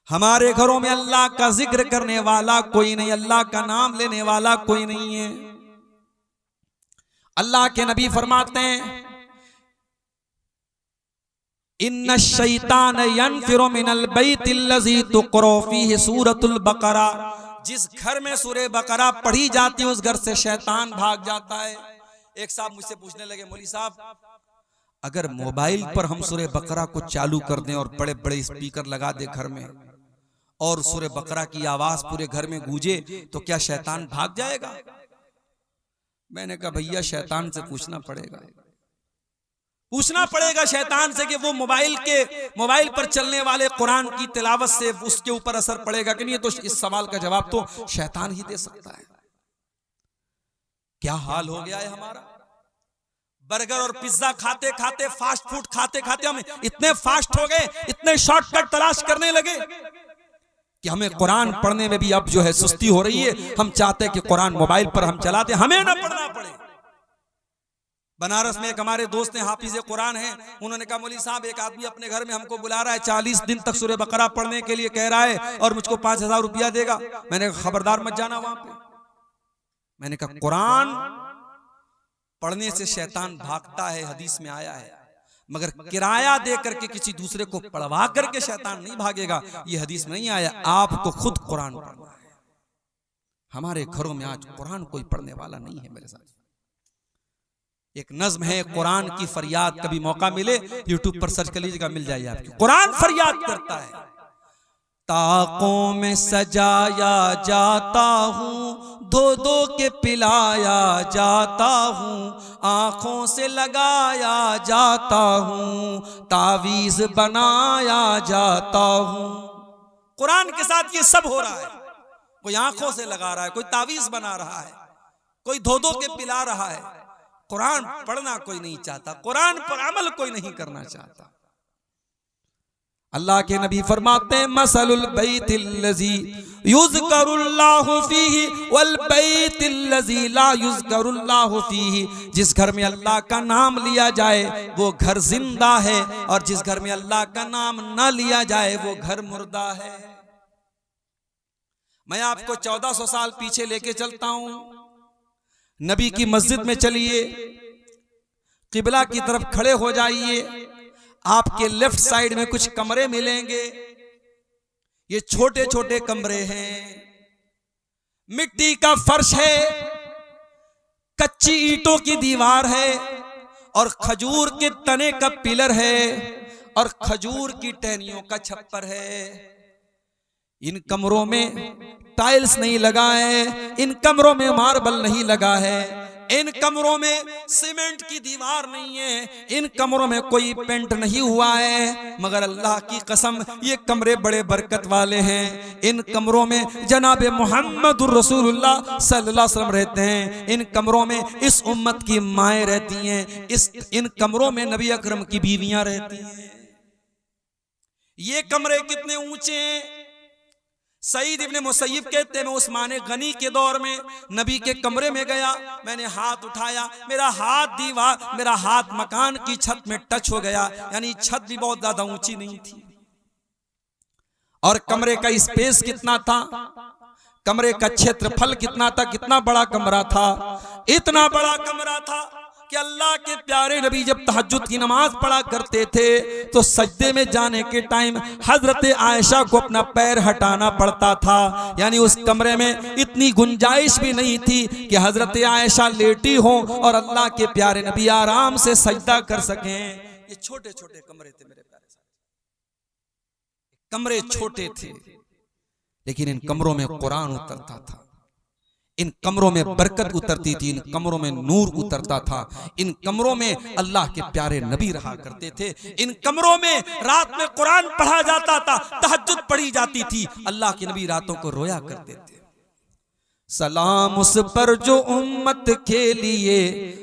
हमारे घरों में अल्लाह का जिक्र करने वाला कोई नहीं, अल्लाह का नाम लेने वाला कोई नहीं है। अल्लाह के नबी फरमाते हैं, इन्ना शैतान यनफिरु मिनल बैतिल्लज़ी तुक़रा फ़ीहि सूरतुल बक़रा। जिस घर में सूरह बकरा पढ़ी जाती है उस घर से शैतान भाग जाता है। एक साहब मुझसे पूछने लगे, मौलवी साहब अगर मोबाइल पर हम सूरह बकरा को चालू कर दें और बड़े बड़े स्पीकर लगा दें घर में और सूरह बकरा की आवाज पूरे घर में गूंजे तो क्या शैतान भाग जाएगा? मैंने कहा भैया शैतान से पूछना पड़ेगा शैतान से कि वो मोबाइल पर चलने वाले कुरान की तिलावत से उसके ऊपर असर पड़ेगा कि नहीं। तो इस सवाल का जवाब तो शैतान ही दे सकता है। क्या हाल हो गया है हमारा। बर्गर और पिज्जा खाते खाते, फास्ट फूड खाते खाते हम इतने फास्ट हो गए, इतने शॉर्टकट तलाश करने लगे कि हमें कुरान पढ़ने में भी अब जो है सुस्ती हो रही है। हम चाहते हैं कि कुरान मोबाइल पर हम चलाते, हमें ना पढ़ना पड़े। बनारस में एक हमारे दोस्त हैं, हाफिज कुरान हैं, उन्होंने कहा मौलवी साहब एक आदमी अपने घर में हमको बुला रहा है, 40 दिन तक सूरह बकरा पढ़ने के लिए कह रहा है और मुझको 5000 रुपया देगा। मैंने कहा खबरदार मत जाना वहां पे। मैंने कहा कुरान पढ़ने से शैतान भागता है, हदीस में आया है, मगर किराया दे करके किसी दूसरे को पढ़वा करके शैतान नहीं भागेगा, ये हदीस में नहीं आया। आपको खुद कुरान पढ़ना है। हमारे घरों में आज कुरान कोई पढ़ने वाला नहीं है। मेरे साथ एक नज्म है, कुरान की फरियाद। कभी मौका मिले यूट्यूब पर सर्च कर लीजिएगा, मिल जाएगी आपको। कुरान फरियाद करता है, ताकों में सजाया जाता हूँ, धो धो के पिलाया जाता हूँ, आंखों से लगाया जाता हूँ, तावीज बनाया जाता हूँ। कुरान के साथ ये सब हो रहा है। कोई आंखों से लगा रहा है, कोई तावीज बना रहा है, कोई धो धो के पिला रहा है। कुरान पढ़ना कोई नहीं चाहता, कुरान पर अमल कोई नहीं करना चाहता। अल्लाह के नबी फरमाते हैं, मसलुल बैतिल्लज़ी युज़करुल्लाहु फ़ीही वल बैतिल्लज़ी ला युज़करुल्लाहु फ़ीही। जिस घर में अल्लाह का नाम लिया जाए वो घर जिंदा है, और जिस घर में अल्लाह का नाम न लिया जाए वो घर मुर्दा है। मैं आपको 1400 साल पीछे लेके चलता हूं। नबी की मस्जिद में चलिए, किबला की तरफ खड़े हो जाइए, आपके लेफ्ट साइड में कुछ कमरे मिलेंगे। ये छोटे छोटे कमरे हैं, मिट्टी का फर्श है, कच्ची ईंटों की दीवार है, और खजूर के तने का पिलर है, और खजूर की टहनियों का छप्पर है। इन कमरों में टाइल्स नहीं लगा है, इन कमरों में मार्बल नहीं लगा है, इन कमरों में सीमेंट की दीवार नहीं है, इन कमरों में कोई पेंट नहीं हुआ है। मगर अल्लाह की कसम ये कमरे बड़े बरकत वाले हैं। इन कमरों में जनाब मुहम्मदुर रसूलुल्लाह सल्लल्लाहु अलैहि वसल्लम रहते हैं। इन कमरों में इस उम्मत की माएँ रहती हैं। इन कमरों में नबी अकरम की बीवियां रहती हैं। ये कमरे कितने ऊंचे हैं। सईद इब्ने मुसय्यब कहते हैं, मैं उस्माने गनी के दौर में नबी के कमरे में गया, मैंने हाथ उठाया, मेरा हाथ मकान की छत में टच हो गया, यानी छत भी बहुत ज्यादा ऊंची नहीं थी। और कमरे का स्पेस कितना था, कमरे का क्षेत्रफल कितना था, कितना बड़ा कमरा था। इतना बड़ा कमरा था, कि अल्लाह के प्यारे नबी जब तहज्जुद की नमाज पढ़ा करते थे तो सजदे में जाने के टाइम हजरत आयशा को अपना पैर हटाना पड़ता था। यानी उस कमरे में इतनी गुंजाइश भी नहीं थी कि हजरत आयशा लेटी हो और अल्लाह के प्यारे नबी आराम से सजदा कर सकें। ये छोटे छोटे कमरे थे मेरे प्यारे साथ, कमरे छोटे थे, लेकिन इन कमरों में कुरान उतरता था, इन कमरों में बरकत उतरती थी, इन कमरों में नूर उतरता था, इन कमरों में अल्लाह के प्यारे नबी रहा करते थे, इन कमरों में रात में कुरान पढ़ा जाता था, तहज्जुद पढ़ी जाती थी, अल्लाह के नबी रातों को रोया करते थे। सलाम उस पर जो उम्मत के लिए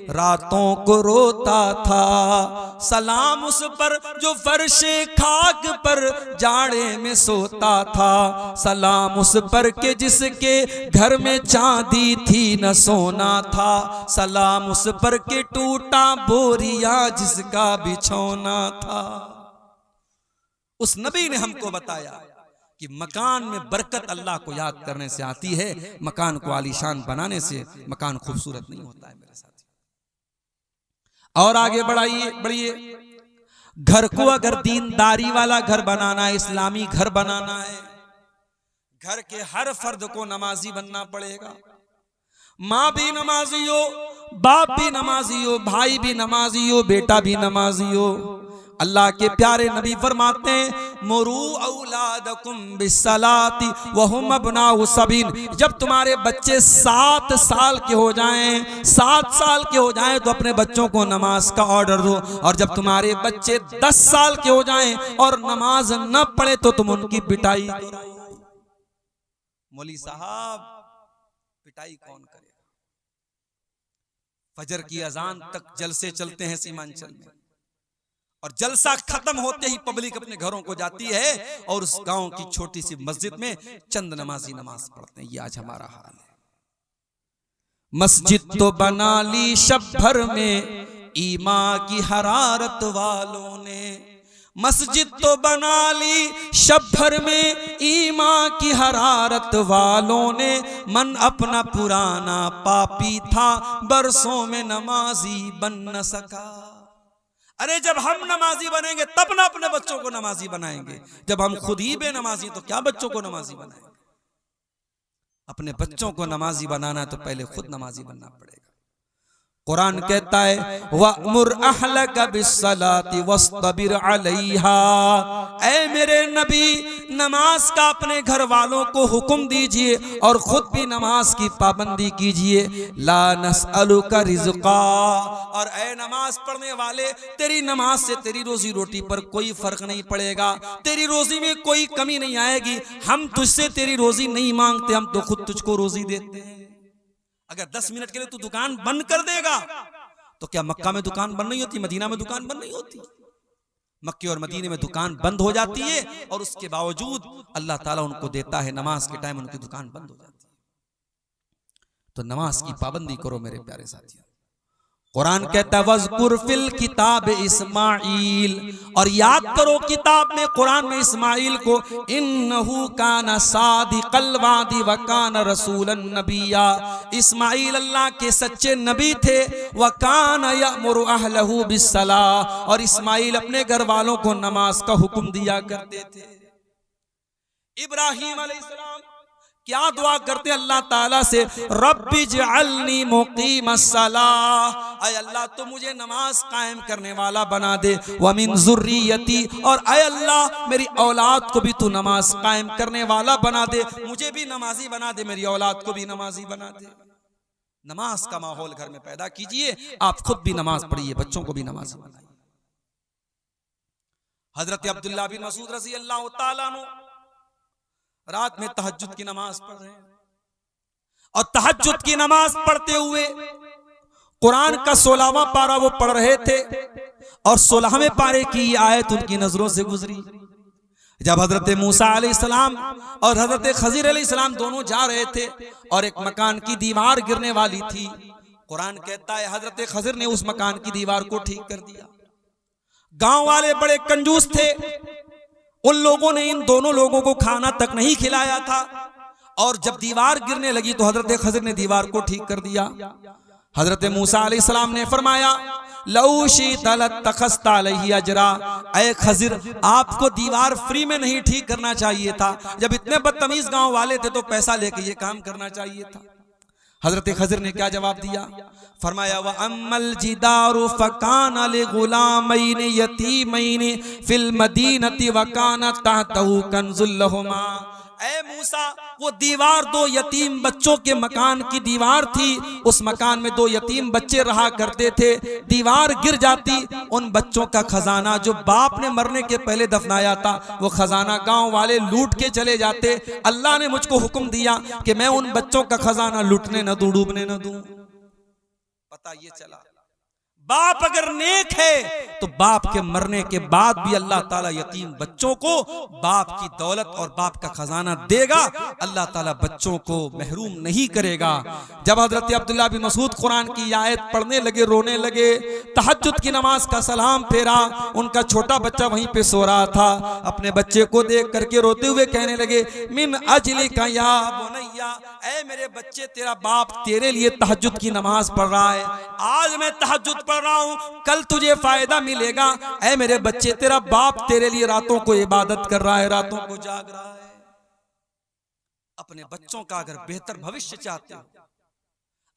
रातों को रोता था, सलाम उस पर जो फर्शे खाक पर जाड़े में सोता था, सलाम उस पर के जिसके घर में चांदी थी न सोना था, सलाम उस पर के टूटा बोरिया जिसका बिछौना था। उस नबी ने हमको बताया कि मकान में बरकत अल्लाह को याद करने से आती है, मकान को आलीशान बनाने से मकान खूबसूरत नहीं होता है मेरे साथ। और आगे बढ़िए, घर को अगर दीनदारी वाला घर बनाना है, इस्लामी घर बनाना है, घर के हर फर्द को नमाजी बनना पड़ेगा। माँ भी नमाजी हो, बाप भी नमाजी हो, भाई भी नमाजी हो, बेटा भी नमाजी हो। अल्लाह के प्यारे नबी फरमाते हैं मुरू औलादकुम बिस्सलाती वहुम अबनाउ सबीन। जब तुम्हारे बच्चे 7 साल के हो जाएं, 7 साल के हो जाएं तो अपने बच्चों को नमाज का ऑर्डर दो, और जब तुम्हारे बच्चे 10 साल के हो जाएं और नमाज न पढ़े तो तुम उनकी पिटाई करो। मौली साहब, पिटाई कौन करेगा? फजर की अजान तक जलसे चलते हैं सीमांचल में, और जलसा खत्म होते ही पब्लिक अपने घरों को जाती है और उस गांव की छोटी सी मस्जिद में चंद नमाजी नमाज पढ़ते हैं। ये आज हमारा हाल है। मस्जिद तो बना ली शब भर में ईमान की हरारत वालों ने, मस्जिद तो बना ली शब भर में ईमान की हरारत वालों ने, मन अपना पुराना पापी था बरसों में नमाजी बन न सका। अरे जब हम नमाजी बनेंगे तब ना अपने बच्चों को नमाजी बनाएंगे, जब हम खुद ही बेनमाजी तो क्या बच्चों को नमाजी बनाएंगे? अपने बच्चों को नमाजी बनाना तो पहले खुद नमाजी बनना पड़ेगा। कुरान कहता है वअमुर अहलका बिस्सलाति वस्तबिर अलैहा। ऐ मेरे नबी, नमाज का अपने घर वालों को हुक्म दीजिए और खुद भी नमाज की पाबंदी कीजिए। ला नसअलुका रिज़्क़ा, और ऐ नमाज पढ़ने वाले, तेरी नमाज से तेरी रोजी रोटी पर कोई फर्क नहीं पड़ेगा, तेरी रोजी में कोई कमी नहीं आएगी। हम तुझसे तेरी रोजी नहीं मांगते, हम तो खुद तुझको रोजी देते हैं। अगर 10 मिनट के लिए तू दुकान बंद कर देगा तो क्या मक्का में दुकान बंद नहीं होती, मदीना में दुकान बंद नहीं होती? मक्के और मदीने में दुकान बंद हो जाती है और उसके बावजूद अल्लाह ताला उनको देता है, नमाज के टाइम उनकी दुकान बंद हो जाती है। तो नमाज की पाबंदी करो मेरे प्यारे साथियों। कुरान कहता है वज़कुर फिल किताब इस्माइल, और याद करो किताब में, कुरान में इस्माइल को, इन्नहु काना सादिक़ल वादी व काना रसूलन नबिया। इस्माइल अल्लाह के सच्चे नबी थे। व काना यअमुरु अहलहु बिस्सलाह, और इस्माइल अपने घर वालों को नमाज का हुक्म दिया करते थे। इब्राहीम अलैहिस्सलाम क्या दुआ करते अल्लाह ताला से? रब्बि जअलनी मुक़ीमस्सलाह, ऐ अल्लाह तो मुझे नमाज कायम करने वाला बना दे। व मिन ज़ुर्रियती, और ऐ अल्लाह मेरी औलाद को भी तू नमाज कायम करने वाला बना दे, मुझे भी नमाजी बना दे, मेरी औलाद को भी नमाजी बना दे। नमाज का माहौल घर में पैदा कीजिए, आप खुद भी नमाज पढ़िए, बच्चों को भी नमाज बनाइए। हजरत अब्दुल्लाह बिन मसूद रज़ी अल्लाह तआला अन्हु रात में तहज्जुद की नमाज पढ़ रहे हैं, और तहज्जुद की नमाज पढ़ते हुए कुरान का 16वां पारा वो पढ़ रहे थे, और 16वें पारे की आयत उनकी नजरों से गुजरी। जब हजरत मूसा अलैहिस्सलाम और हजरत खजीर अलैहिस्सलाम दोनों जा रहे थे और एक मकान की दीवार गिरने वाली थी, कुरान कहता है हजरत खजीर ने उस मकान की दीवार को ठीक कर दिया। गांव वाले बड़े कंजूस थे, उन लोगों ने इन दोनों लोगों को खाना तक नहीं खिलाया था, और जब दीवार गिरने लगी तो हजरत खजीर ने दीवार को ठीक कर दिया। हजरत मूसा अलैहिस्सलाम ने फरमाया लौशी तलत तखस्ता अलैहि अजरा, ऐ खजिर आपको दीवार फ्री में नहीं ठीक करना चाहिए था, जब इतने बदतमीज गांव वाले थे तो पैसा लेके ये काम करना चाहिए था। हजरत खजिर ने क्या जवाब दिया? फरमाया व अम्मल जिदारु फकान लिगुलामैन यतीमैन फिल मदीनति व कान तहतहु कंजुल लहुमा। ऐ मूसा, वो दीवार दो यतीम बच्चों के मकान की दीवार थी, उस मकान में दो यतीम बच्चे रहा करते थे, दीवार गिर जाती, उन बच्चों का खजाना जो बाप ने मरने के पहले दफनाया था वो खजाना गांव वाले लूट के चले जाते। अल्लाह ने मुझको हुक्म दिया कि मैं उन बच्चों का खजाना लूटने न दूं, डूबने न दूं। पता ये चला बाप अगर नेक है तो बाप के मरने के बाद भी अल्लाह ताला यतीम बच्चों को बाप की दौलत और बाप का खजाना देगा, अल्लाह ताला बच्चों को महरूम नहीं करेगा। जब हजरत अब्दुल्लाह बिन मसूद कुरान की आयत पढ़ने लगे, रोने लगे, तहज्जुद की नमाज का सलाम फेरा, उनका छोटा बच्चा वहीं पे सो रहा था, अपने बच्चे को देख करके रोते हुए कहने लगे मिन अजलिका या बुनैया, ऐ मेरे बच्चे तेरा बाप तेरे लिए तहज्जुद की नमाज पढ़ रहा है, आज मैं तहज्जुद पढ़ रहा हूं, कल तुझे फायदा मिलेगा। ऐ मेरे बच्चे तेरा बाप तेरे लिए रातों को इबादत कर रहा है, रातों को जाग रहा है। अपने बच्चों का अगर बेहतर भविष्य चाहते हो,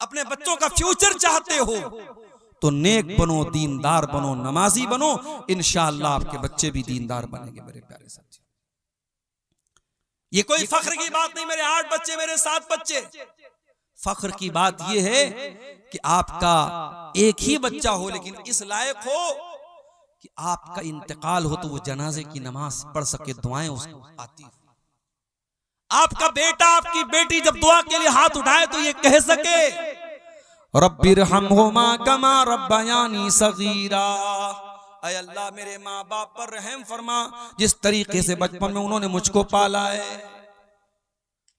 अपने बच्चों का फ्यूचर चाहते हो तो नेक बनो, दीनदार बनो, नमाजी बनो, इंशाअल्लाह आपके बच्चे भी दीनदार बनेंगे। मेरे प्यारे साथी, ये कोई फख्र की बात नहीं, मेरे 8 बच्चे, मेरे 7 बच्चे। फख्र की बात यह है कि आपका एक ही बच्चा हो लेकिन इस लायक हो कि आपका इंतकाल हो तो वो जनाजे की नमाज पढ़ सके, दुआएं उसको आती। आपका बेटा, आपकी बेटी जब दुआ के लिए हाथ उठाए तो ये कह सके रब्बिरहमहुमा कमा रब्बयानी सगीरा, ऐ अल्लाह मेरे माँ बाप पर रहम फरमा जिस तरीके से बचपन में उन्होंने मुझको पाला है।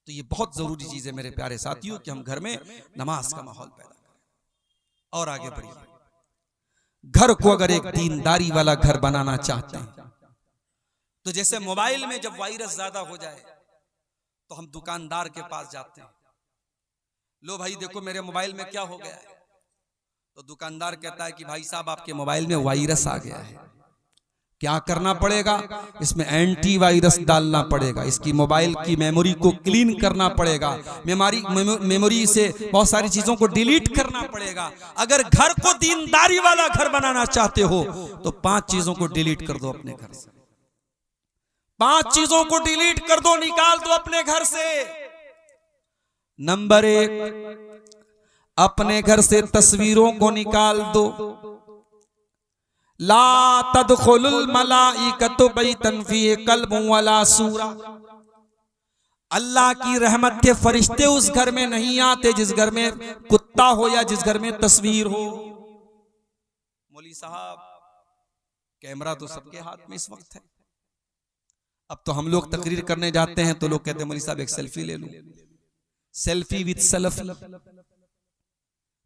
तो ये बहुत जरूरी चीज है मेरे प्यारे साथियों कि हम घर में नमाज का माहौल पैदा करें। और आगे बढ़िए, घर को अगर एक दीनदारी वाला घर बनाना चाहते हैं तो जैसे मोबाइल में जब वायरस ज्यादा हो जाए तो हम दुकानदार के पास जाते हैं, लो भाई देखो मेरे मोबाइल में क्या हो गया है, तो दुकानदार कहता है कि भाई साहब आपके मोबाइल में वायरस आ गया है, क्या करना पड़ेगा, इसमें एंटी वायरस डालना पड़ेगा, इसकी मोबाइल की मेमोरी को क्लीन करना पड़ेगा, मेमोरी से बहुत सारी चीजों को डिलीट करना पड़ेगा। अगर घर को दीनदारी वाला घर बनाना चाहते हो तो 5 चीजों को डिलीट कर दो अपने घर से, 5 चीजों को डिलीट कर दो, निकाल दो अपने घर से। नंबर 1, अपने घर से तस्वीरों को निकाल दो। ला तदखुलुल मलाइकतु बैतन फीहि कल्बुन वला सूरा, अल्लाह की रहमत के फरिश्ते उस घर में नहीं आते जिस घर में कुत्ता हो या जिस घर में तस्वीर हो। मौली साहब, कैमरा तो सबके हाथ में इस वक्त है। अब तो हम लोग तकरीर करने जाते हैं तो लोग कहते हैं मौली साहब एक सेल्फी ले लो, सेल्फी विद सेल्फी।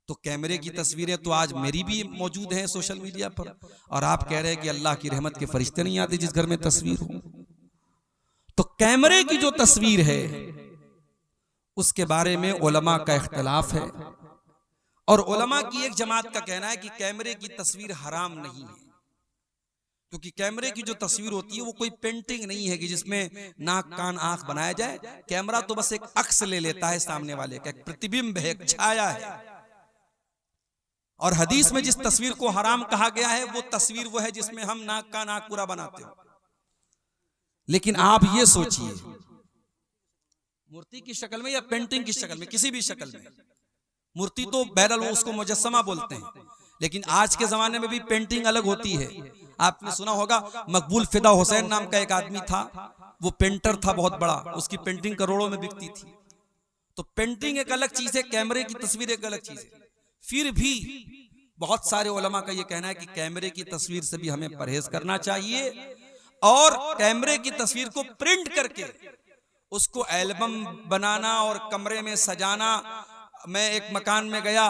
तो कैमरे की तस्वीरें तो आज मेरी भी मौजूद हैं सोशल मीडिया पर, और आप कह रहे हैं कि अल्लाह की रहमत के फरिश्ते नहीं आते जिस घर में तस्वीर हो। तो कैमरे की जो तस्वीर है उसके बारे में उलमा का इख्तिलाफ है, और उलमा की एक जमात का कहना है कि कैमरे की तस्वीर हराम नहीं है, क्योंकि कैमरे की जो तस्वीर होती है वो कोई पेंटिंग नहीं है कि जिसमें नाक कान आंख बनाया जाए। कैमरा तो बस एक अक्स ले लेता है सामने वाले का, एक प्रतिबिंब है, एक छाया है। और हदीस में जिस तस्वीर को हराम कहा गया है वो तस्वीर वो है जिसमें हम नाक का नाक पूरा बनाते हो। लेकिन आप ये सोचिए, मूर्ति की शक्ल में या पेंटिंग की शक्ल में, किसी भी शक्ल में, मूर्ति तो बहरहाल उसको मुजस्समा बोलते हैं, लेकिन आज के जमाने में भी पेंटिंग अलग होती है। आपने सुना होगा मकबूल फिदा हुसैन नाम का एक आदमी था, वो पेंटर था बहुत बड़ा, उसकी पेंटिंग करोड़ों में बिकती थी। तो पेंटिंग एक अलग चीज है, कैमरे की तस्वीर एक अलग चीज है। फिर भी बहुत सारे उलमा का यह कहना है कि कैमरे की तस्वीर से भी हमें परहेज करना चाहिए, और कैमरे की तस्वीर को प्रिंट करके उसको एल्बम बनाना और कमरे में सजाना। मैं एक मकान में गया,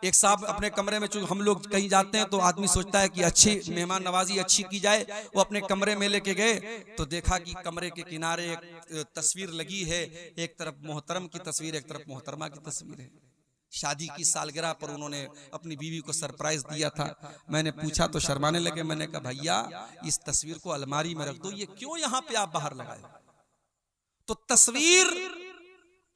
एक साहब अपने कमरे में, चूंकि हम लोग कहीं जाते हैं तो आदमी सोचता है कि अच्छी मेहमान नवाजी अच्छी की जाए, वो अपने कमरे में लेके गए तो देखा कि कमरे के किनारे एक तस्वीर लगी है, एक तरफ मोहतरम की तस्वीर, एक तरफ मोहतरमा की तस्वीर है। शादी की सालगिरह पर उन्होंने अपनी बीवी को सरप्राइज दिया था। मैंने पूछा तो शर्माने लगे। मैंने कहा भैया इस तस्वीर को अलमारी में रख दो, ये क्यों यहाँ पे आप बाहर लगाए? तो तस्वीर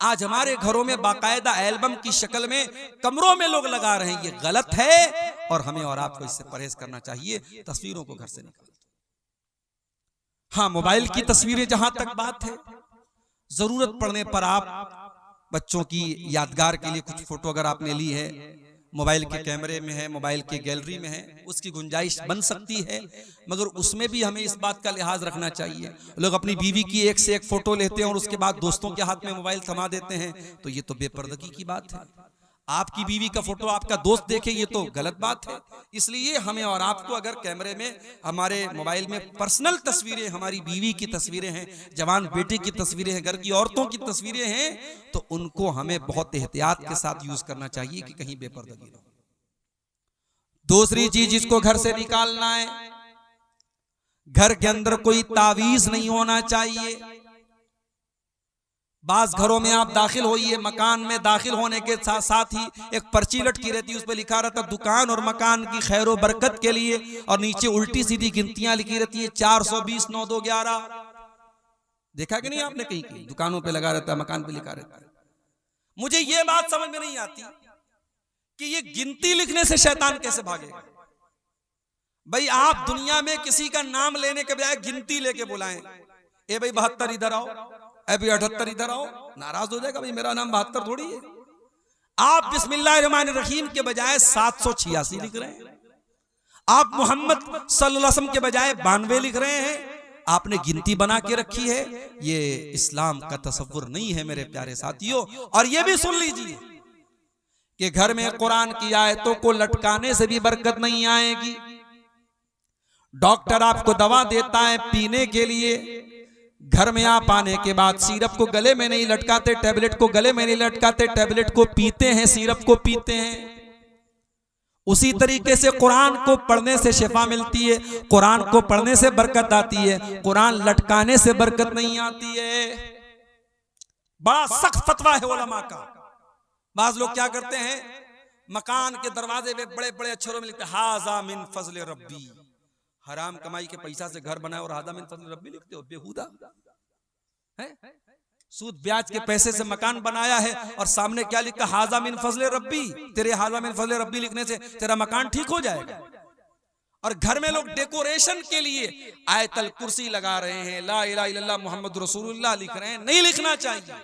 आज हमारे घरों में बाकायदा एल्बम की शक्ल में कमरों में लोग लगा रहे हैं, ये गलत है और हमें और आपको इससे परहेज करना चाहिए। तस्वीरों को घर से निकाल दो। हाँ, मोबाइल की तस्वीरें जहां तक बात है, जरूरत पड़ने पर आप बच्चों की यादगार के लिए कुछ फोटो अगर आपने ली है, मोबाइल के कैमरे में है, मोबाइल की गैलरी में है, उसकी गुंजाइश बन सकती है, मगर उसमें भी हमें इस बात का लिहाज रखना चाहिए। लोग अपनी बीवी की एक से एक फोटो लेते हैं और उसके बाद दोस्तों के हाथ में मोबाइल थमा देते हैं, तो ये तो बेपर्दगी की बात है। आपकी बीवी का फोटो आपका दोस्त देखे, ये तो गलत बात है। इसलिए हमें और आपको अगर कैमरे में, हमारे मोबाइल में पर्सनल तस्वीरें, हमारी बीवी की तस्वीरें हैं, जवान बेटे की तस्वीरें हैं, घर की औरतों की तस्वीरें हैं, तो उनको हमें बहुत एहतियात के साथ यूज करना चाहिए कि कहीं बेपर्दगी ना हो। दूसरी चीज जिसको घर से निकालना है, घर के अंदर कोई तावीज नहीं होना चाहिए। बाज घरों में आप दाखिल होइए, मकान में दाखिल होने के साथ साथ ही एक पर्ची लटकी रहती है, उस पर लिखा रहता दुकान और मकान की खैर व बरकत के लिए, और नीचे उल्टी सीधी गिनतियां लिखी रहती है 420 9 2 11। देखा कि नहीं आपने? कहीं कहीं दुकानों पे लगा रहता है, मकान पे लिखा रहता है। मुझे ये बात समझ में नहीं आती कि ये गिनती लिखने से शैतान कैसे भागेगा। भाई आप दुनिया में किसी का नाम लेने के बजाय गिनती लेके बुलाएं, ए भाई 72 इधर आओ, अभी 78 इधर आओ, नाराज हो जाएगा। भाई मेरा नाम 72 थोड़ी है। आप बिस्मिल्लाहिर्रहमानिर्रहीम के बजाय 786 लिख रहे हैं, आप मोहम्मद सल्लल्लाहु अलैहि वसल्लम के बजाय 92 लिख रहे हैं। आपने गिनती बना के रखी है, ये इस्लाम का तसव्वुर नहीं है मेरे प्यारे साथियों। और ये भी सुन लीजिए कि घर में कुरान की आयतों को लटकाने से भी बरकत नहीं आएगी। डॉक्टर आपको दवा देता है पीने के लिए, घर में आप आने के बाद सिरप को गले में नहीं लटकाते, टैबलेट को गले में नहीं लटकाते, टैबलेट को पीते हैं, सिरप को पीते हैं। उसी तरीके से कुरान को पढ़ने से शिफा मिलती है, कुरान को पढ़ने से बरकत आती है, कुरान लटकाने से बरकत नहीं आती है। बड़ा सख्त फतवा है उलमा का। बाज लोग क्या करते हैं, मकान के दरवाजे पे बड़े बड़े अक्षरों में लिखते हैं हाजा मिन फजल रब्बी। हराम कमाई के पैसा से घर बनाए और हाजा मिन फजल रब्बी लिखते हो, बेहुदा है। सूद ब्याज के पैसे से मकान बनाया है और सामने क्या लिखा, हाजा मिन फजल रब्बी। तेरे हाजा मिन फजल रब्बी लिखने से तेरा मकान ठीक हो जाएगा। और घर में लोग डेकोरेशन के लिए आयतल कुर्सी लगा रहे हैं, ला इलाहा इल्लल्लाह मुहम्मद रसूलुल्लाह लिख रहे हैं। नहीं लिखना चाहिए।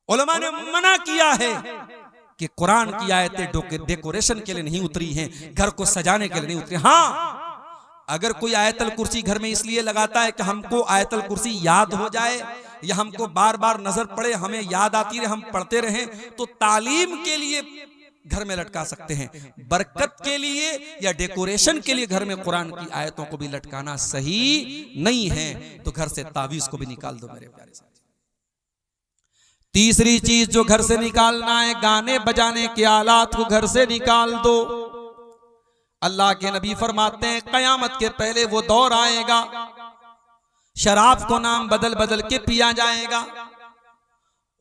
उलमा ने मना किया है कि कुरान की आयतें डेकोरेशन के लिए नहीं उतरी हैं, घर को सजाने के लिए नहीं उतरी। हाँ, अगर कोई आयतल कुर्सी घर में इसलिए लगाता है कि हमको आयतल कुर्सी याद हो जाए या हमको बार बार नजर पड़े, हमें याद आती रहे, हम पढ़ते रहें, तो तालीम के लिए घर में लटका सकते हैं। बरकत के लिए या डेकोरेशन के लिए घर में कुरान की आयतों को भी लटकाना सही नहीं है। तो घर से तावीज को भी निकाल दो मेरे प्यारे साथी। तीसरी चीज जो घर से निकालना है, गाने बजाने के आलात को घर से निकाल दो। अल्लाह के नबी फरमाते हैं कयामत के पहले वो दौर आएगा, शराब को नाम बदल बदल के पिया जाएगा।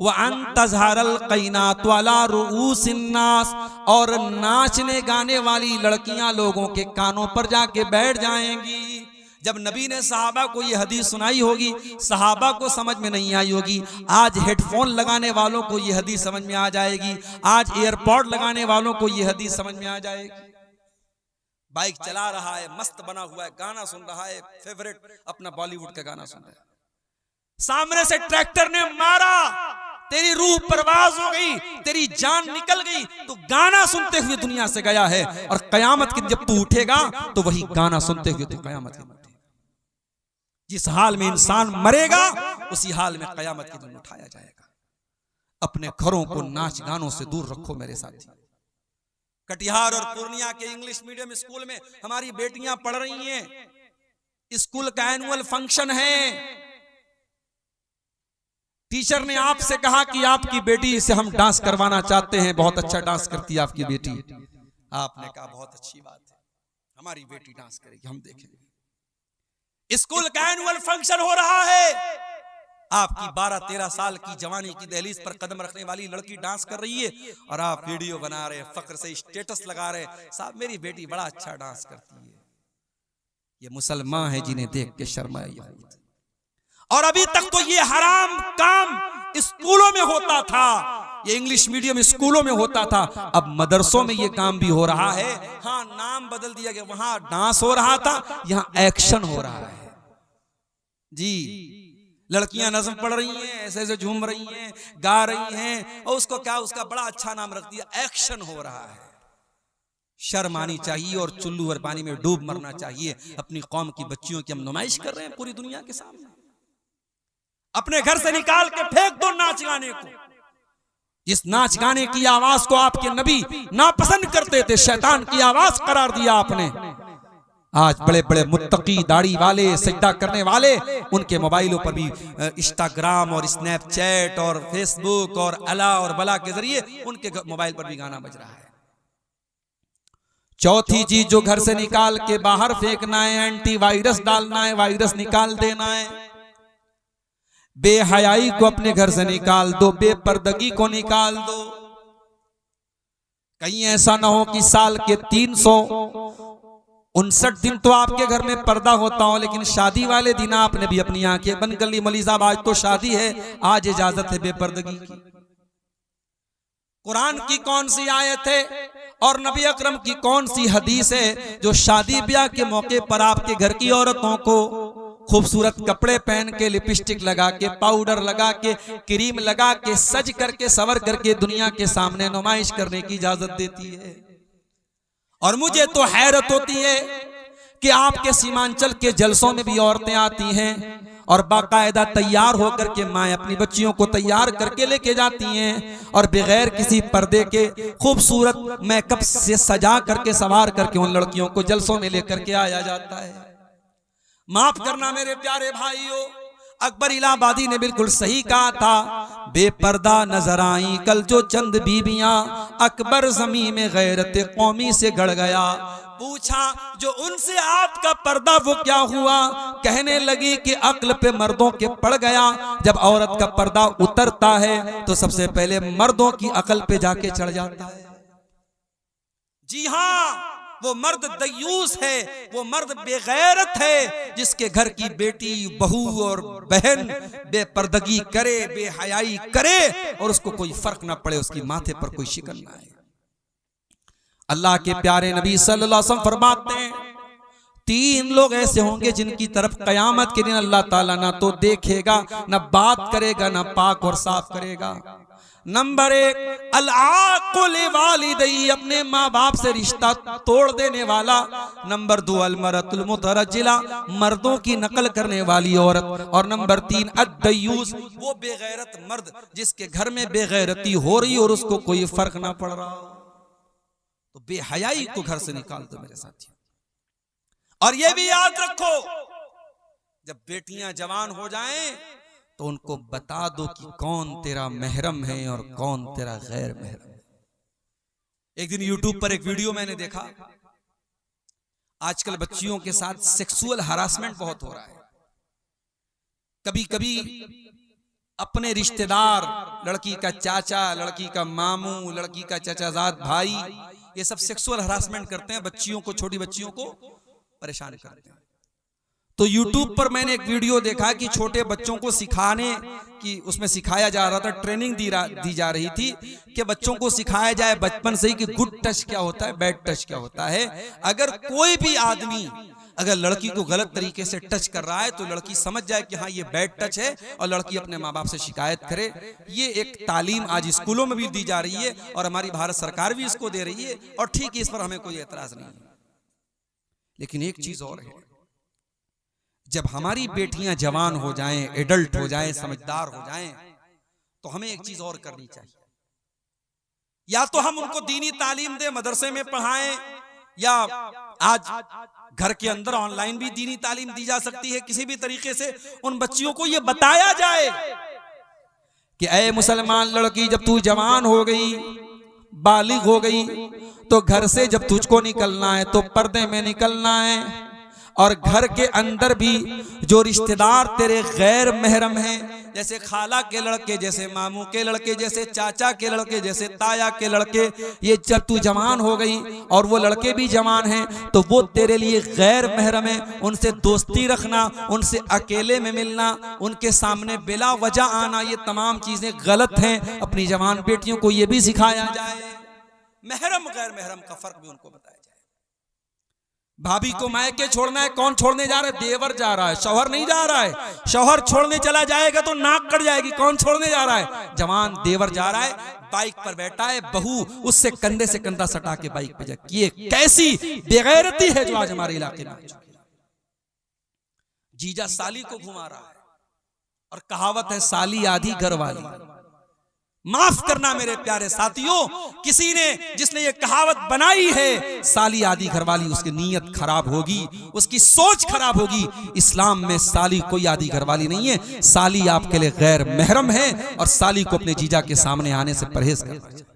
वह अंतज़हरल क़ैनात वाला रुऊसिन्नास, और नाचने गाने वाली लड़कियां लोगों के कानों पर जाके बैठ जाएंगी। जब नबी ने सहाबा को ये हदीस सुनाई होगी, सहाबा को समझ में नहीं आई होगी। आज हेडफोन लगाने वालों को ये हदीस समझ में आ जाएगी, आज एयरपॉड लगाने वालों को ये हदीस समझ में आ जाएगी। बाइक चला रहा है, मस्त बना हुआ है, गाना सुन रहा है, फेवरेट अपना बॉलीवुड का गाना सुन रहा है। सामने से ट्रैक्टर ने मारा, तेरी रूह परवाज हो गई, तेरी जान निकल गई, तो गाना सुनते हुए दुनिया से गया है। और कयामत के जब तू उठेगा तो वही गाना सुनते हुए तू कयामत के दिन उठेगा। जिस हाल में इंसान मरेगा उसी हाल में कयामत के दिन उठाया जाएगा। अपने घरों को नाच गानों से दूर रखो मेरे साथी। कटिहार और पूर्णिया के इंग्लिश मीडियम स्कूल में हमारी बेटियां पढ़ रही हैं। स्कूल का एनुअल फंक्शन है। टीचर ने आपसे कहा कि आपकी बेटी से हम डांस करवाना चाहते हैं, बहुत अच्छा डांस करती है आपकी बेटी। आपने कहा बहुत अच्छी बात है, हमारी बेटी डांस करेगी, हम देखेंगे। स्कूल का एनुअल फंक्शन हो रहा है, आपकी 12-13 साल की जवानी की दहलीज पर कदम रखने वाली लड़की डांस कर रही है और आप वीडियो बना रहे, फक्र से स्टेटस लगा रहे, साहब मेरी बेटी बड़ा अच्छा डांस करती है। ये मुसलमान है जिन्हें देख के शर्माए। और अभी तक तो ये हराम काम स्कूलों में होता था, ये इंग्लिश मीडियम स्कूलों में होता था, अब मदरसों में ये काम भी हो रहा है। हाँ, नाम बदल दिया गया, वहां डांस हो रहा था, यहां एक्शन हो रहा है जी। लड़कियां नज़्म पढ़ रही हैं, ऐसे ऐसे झूम रही हैं, गा रही हैं, और उसको क्या, उसका बड़ा अच्छा नाम रख दिया, एक्शन हो रहा है। शर्म आनी चाहिए और चुल्लू और पानी में डूब मरना चाहिए। अपनी कौम की बच्चियों की हम नुमाइश कर रहे हैं पूरी दुनिया के सामने। अपने घर से निकाल के फेंक दो नाच गाने को। जिस नाच गाने की आवाज को आपके नबी नापसंद करते थे, शैतान की आवाज करार दिया आपने। आज बड़े बड़े मुत्तकी, दाढ़ी वाले, सजदा करने वाले, उनके मोबाइलों पर भी इंस्टाग्राम और स्नैपचैट और फेसबुक और अला और बला के जरिए उनके मोबाइल पर भी गाना बज रहा है। चौथी चीज जो घर से निकाल के बाहर फेंकना है, एंटीवायरस डालना है, वायरस निकाल देना है। बेहयाई को अपने घर से निकाल दो, बेपर्दगी को निकाल दो। कहीं ऐसा ना हो कि साल के 359 दिन तो आपके घर में पर्दा होता हो, लेकिन शादी वाले दिन आपने भी अपनी आंखें बंद कर ली। मौलवी साहब आज तो शादी है, आज इजाजत है बेपर्दगी की। कुरान की कौन सी आयत है और नबी अकरम की कौन सी हदीस है जो शादी ब्याह के मौके पर आपके घर की औरतों को खूबसूरत कपड़े पहन के, लिपस्टिक लगा के, पाउडर लगा के, क्रीम लगा के, सज करके, सवर करके दुनिया के सामने नुमाइश करने की इजाजत देती है? और मुझे तो हैरत होती है कि आपके सीमांचल के जलसों में भी औरतें आती हैं और बाकायदा तैयार होकर के माएँ अपनी बच्चियों को तैयार करके लेके जाती हैं और बगैर किसी पर्दे के खूबसूरत मेकअप से सजा करके, सवार करके उन लड़कियों को जलसों में लेकर के आया जाता है। माफ करना मेरे प्यारे भाइयों, अकबर इलाहाबादी ने बिल्कुल सही कहा था, बेपर्दा नजर आई कल जो चंद बीबियां, अकबर ज़मीं में गैरत कौमी से गड़ गया। पूछा जो उनसे आपका पर्दा वो क्या हुआ? कहने लगी कि अक्ल पे मर्दों के पड़ गया। जब औरत का पर्दा उतरता है तो सबसे पहले मर्दों की अक्ल पे जाके चढ़ जाता है। जी हाँ, वो मर्द दयूस है, वो मर्द बेगैरत है जिसके घर की बेटी, बहू और बहन बेपर्दगी करे, बेहयाई करे और उसको कोई फर्क ना पड़े, उसकी माथे पर कोई शिकन ना आए। अल्लाह के प्यारे नबी सल्लल्लाहु अलैहि वसल्लम फरमाते हैं, 3 लोग ऐसे होंगे जिनकी तरफ कयामत के दिन अल्लाह ताला ना तो देखेगा, ना बात करेगा, ना पाक और साफ करेगा। नंबर 1, अल-आक़ुल वालिदैहि, अपने माँ बाप से रिश्ता तोड़ देने वाला। नंबर 2, अल-मरअतुल मुतरज्जिला, मर्दों की नकल करने वाली औरत। और नंबर 3, अद-दयूस, वो बेगैरत मर्द जिसके घर में बेगैरती हो रही और उसको कोई फर्क ना पड़ रहा। तो बेहयाई को घर से निकाल दो मेरे साथियों। और ये भी याद रखो, जब बेटियां जवान हो जाएं तो उनको बता दो कि कौन तेरा महरम है और कौन तेरा गैर महरम है। एक दिन YouTube पर एक वीडियो मैंने देखा, आजकल बच्चियों के साथ सेक्सुअल हरासमेंट बहुत हो रहा है। कभी कभी अपने रिश्तेदार, लड़की का चाचा, लड़की का मामू, लड़की का चाचाजाद भाई, ये सब सेक्सुअल हरासमेंट करते हैं, बच्चियों को, छोटी बच्चियों को परेशान करते हैं। तो YouTube पर मैंने एक वीडियो देखा कि छोटे बच्चों को सिखाने की, उसमें सिखाया जा रहा था, ट्रेनिंग दी जा रही थी कि बच्चों को सिखाया जाए बचपन से ही कि गुड टच क्या होता है, बैड टच क्या होता है। अगर कोई भी आदमी अगर लड़की को गलत तरीके से टच कर रहा है तो लड़की समझ जाए कि हाँ ये बैड टच है और लड़की अपने माँ बाप से शिकायत करे। ये एक तालीम आज स्कूलों में भी दी जा रही है और हमारी भारत सरकार भी इसको दे रही है और ठीक है, इस पर हमें कोई एतराज नहीं है। लेकिन एक चीज और है, जब हमारी बेटियां जवान हो जाएं, एडल्ट हो जाएं, समझदार हो जाएं, तो हमें एक चीज और करनी चाहिए। या तो हम उनको दीनी तालीम दें, मदरसे में पढ़ाएं, या आज घर के अंदर ऑनलाइन भी दीनी तालीम दी जा सकती है। किसी भी तरीके से उन बच्चियों को यह बताया जाए कि ऐ मुसलमान लड़की, जब तू जवान हो गई, बालिग हो गई, तो घर से जब तुझको निकलना है तो पर्दे में निकलना है। और घर के अंदर भी जो रिश्तेदार तेरे गैर महरम हैं, जैसे खाला के लड़के, जैसे मामू के लड़के, जैसे चाचा के लड़के, जैसे ताया के लड़के। ये जब तू जवान हो गई और वो लड़के भी जवान हैं तो वो तेरे लिए गैर महरम है। उनसे दोस्ती रखना, उनसे अकेले में मिलना, उनके सामने बिला वजह आना, ये तमाम चीजें गलत हैं। अपनी जवान बेटियों को ये भी सिखाया जाए। महरम गैर महरम का फर्क भी उनको बताया जाए। भाभी को मायके छोड़ना है, कौन छोड़ने जा रहा है? देवर जा रहा है, शौहर नहीं जा रहा है। शौहर छोड़ने चला जाएगा तो नाक कट जाएगी। कौन छोड़ने जा रहा है? जवान देवर जा रहा है, बाइक पर बैठा है, बहू उससे कंधे से कंधा सटा के बाइक पे जाए। ये कैसी बेगैरती है जो आज हमारे इलाके में। जीजा साली को घुमा रहा है और कहावत है साली आधी घर वाली। माफ करना मेरे प्यारे साथियों, किसी ने जिसने ये कहावत बनाई है साली आधी घरवाली, उसकी नीयत खराब होगी, उसकी सोच खराब होगी। इस्लाम में साली कोई आधी घरवाली नहीं है। साली आपके लिए गैर महरम है और साली को अपने जीजा के सामने आने से परहेज करना चाहिए।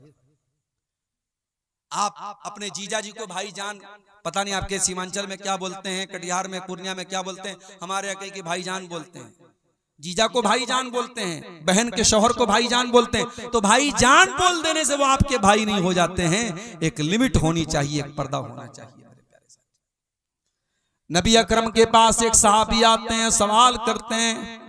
आप अपने जीजा जी को भाईजान, पता नहीं आपके सीमांचल में क्या बोलते हैं, कटिहार में, पूर्णिया में क्या बोलते हैं, हमारे यहाँ कहीं भाईजान बोलते हैं। जीजा को भाईजान बोलते हैं, बहन के शौहर को भाईजान बोलते हैं। तो भाईजान बोल देने से वो आपके भाई नहीं हो जाते हैं। एक लिमिट होनी चाहिए, एक पर्दा होना चाहिए। मेरे प्यारे साथी, नबी अकरम के पास एक सहाबी आते हैं, सवाल करते हैं,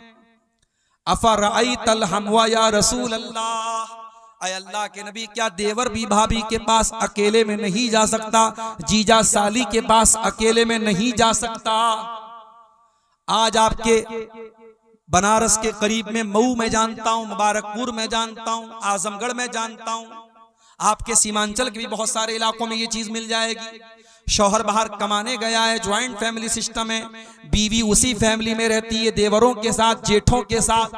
अफरअयतल हमवा या रसूल अल्लाह, अय अल्लाह के नबी, क्या देवर भी भाभी के पास अकेले में नहीं जा सकता? जीजा साली के पास अकेले में नहीं जा सकता? आज आपके बनारस के करीब में मऊ में जानता हूं, मुबारकपुर में जानता हूं, आजमगढ़ में जानता हूं, आपके सीमांचल के भी बहुत सारे इलाकों में ये चीज मिल जाएगी। शौहर बाहर कमाने गया है, ज्वाइंट फैमिली सिस्टम है, बीवी उसी फैमिली में रहती है, देवरों के साथ, जेठों के साथ,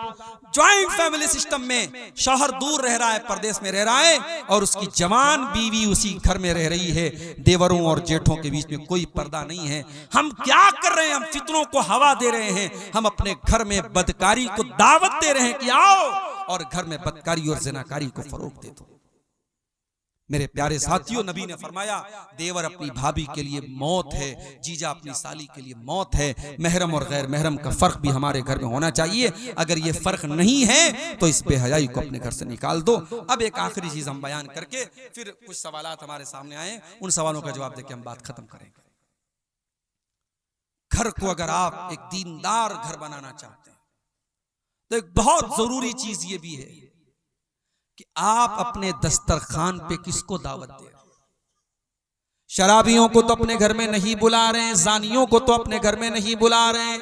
ज्वाइंट फैमिली सिस्टम में शौहर दूर रह रहा है, परदेश में रह रहा है और उसकी जवान बीवी उसी घर में रह रही है। देवरों और जेठों के बीच में कोई पर्दा नहीं है। हम क्या कर रहे हैं? हम फितनों को हवा दे रहे हैं। हम अपने घर में बदकारी को दावत दे रहे हैं कि आओ, और घर में बदकारी और ज़िनाकारी को फरोग दे दो। मेरे प्यारे साथियों, नबी ने फरमाया देवर अपनी भाभी के लिए मौत है, जीजा अपनी साली के लिए मौत है। महरम और गैर महरम का फर्क भी हमारे घर में होना चाहिए। अगर ये फर्क नहीं है तो इस बेहयाई को अपने घर से निकाल दो। अब एक आखिरी चीज हम बयान करके फिर कुछ सवालात हमारे सामने आए, उन सवालों का जवाब देके हम बात खत्म करेंगे। घर को अगर आप एक दीनदार घर बनाना चाहते हैं तो एक बहुत जरूरी चीज ये भी है कि आप अपने दस्तरखान पे किसको दावत दे रहे हैं। शराबियों को तो अपने घर में नहीं बुला रहे हैं, जानियों को तो अपने घर में नहीं बुला रहे हैं।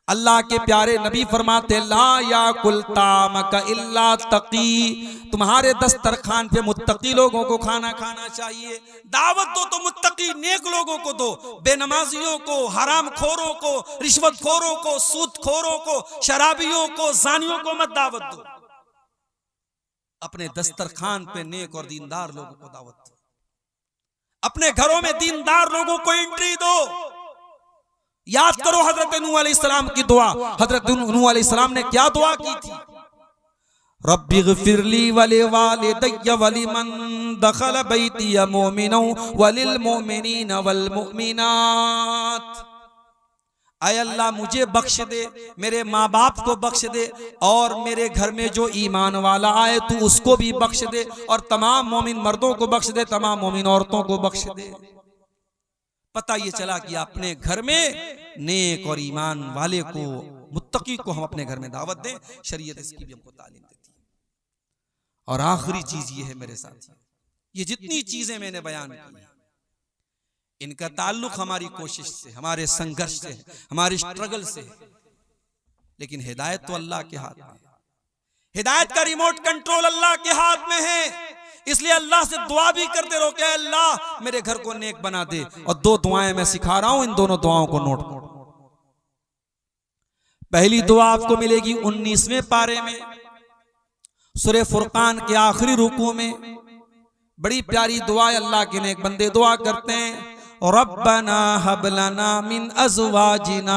अल्लाह के प्यारे नबी फरमाते ला याकुल तामका इल्ला तकी, तुम्हारे दस्तरखान पे मुत्तकी लोगों को खाना खाना चाहिए। दावत दो तो मुत्तकी नेक लोगों को दो, बेनमाजियों को, हराम खोरों को, रिश्वत खोरों को, सूद खोरों को, शराबियों को, जानियों को मत दावत दो। अपने दस्तरखान पे नेक और दीनदार लोगों को दावत दो। अपने घरों में दीनदार लोगों को एंट्री दो। याद करो हजरत नूह अलैहिस्सलाम की दुआ। हजरत नूह अलैहिस्सलाम ने क्या दुआ की थी? रब्बिग़फिरली वलिवालिदैया वलिमन दखल बैतिया मुमिनन वलिल मुमिनीन वल मुमिनात। आय अल्लाह मुझे बख्श दे, मेरे माँ बाप को बख्श दे, और मेरे घर में जो ईमान वाला आए तू उसको भी बख्श दे, और तमाम मोमिन मर्दों को बख्श दे, तमाम मोमिन औरतों को बख्श दे। पता ये चला कि अपने घर में नेक और ईमान वाले को, मुत्तकी को हम अपने घर में दावत दें। शरीयत इसकी भी हमको तालीम देती है। और आखिरी चीज ये है मेरे साथ, ये जितनी चीजें मैंने बयान की इनका ताल्लुक हमारी कोशिश से, हमारे संघर्ष से, हमारे स्ट्रगल से, लेकिन हिदायत तो अल्लाह के हाथ में है। हिदायत का रिमोट कंट्रोल अल्लाह के हाथ में है। इसलिए अल्लाह से दुआ भी करते रहो कि अल्लाह मेरे घर को नेक बना दे। और दो दुआएं मैं सिखा रहा हूं, इन दोनों दुआओं को नोट करो। पहली दुआ आपको मिलेगी 19वें पारे में, सूरह फुरकान के आखिरी रुकू में। बड़ी प्यारी दुआ है। अल्लाह के नेक बंदे दुआ करते हैं, रब्बना हब लना मिन अज़वाजिना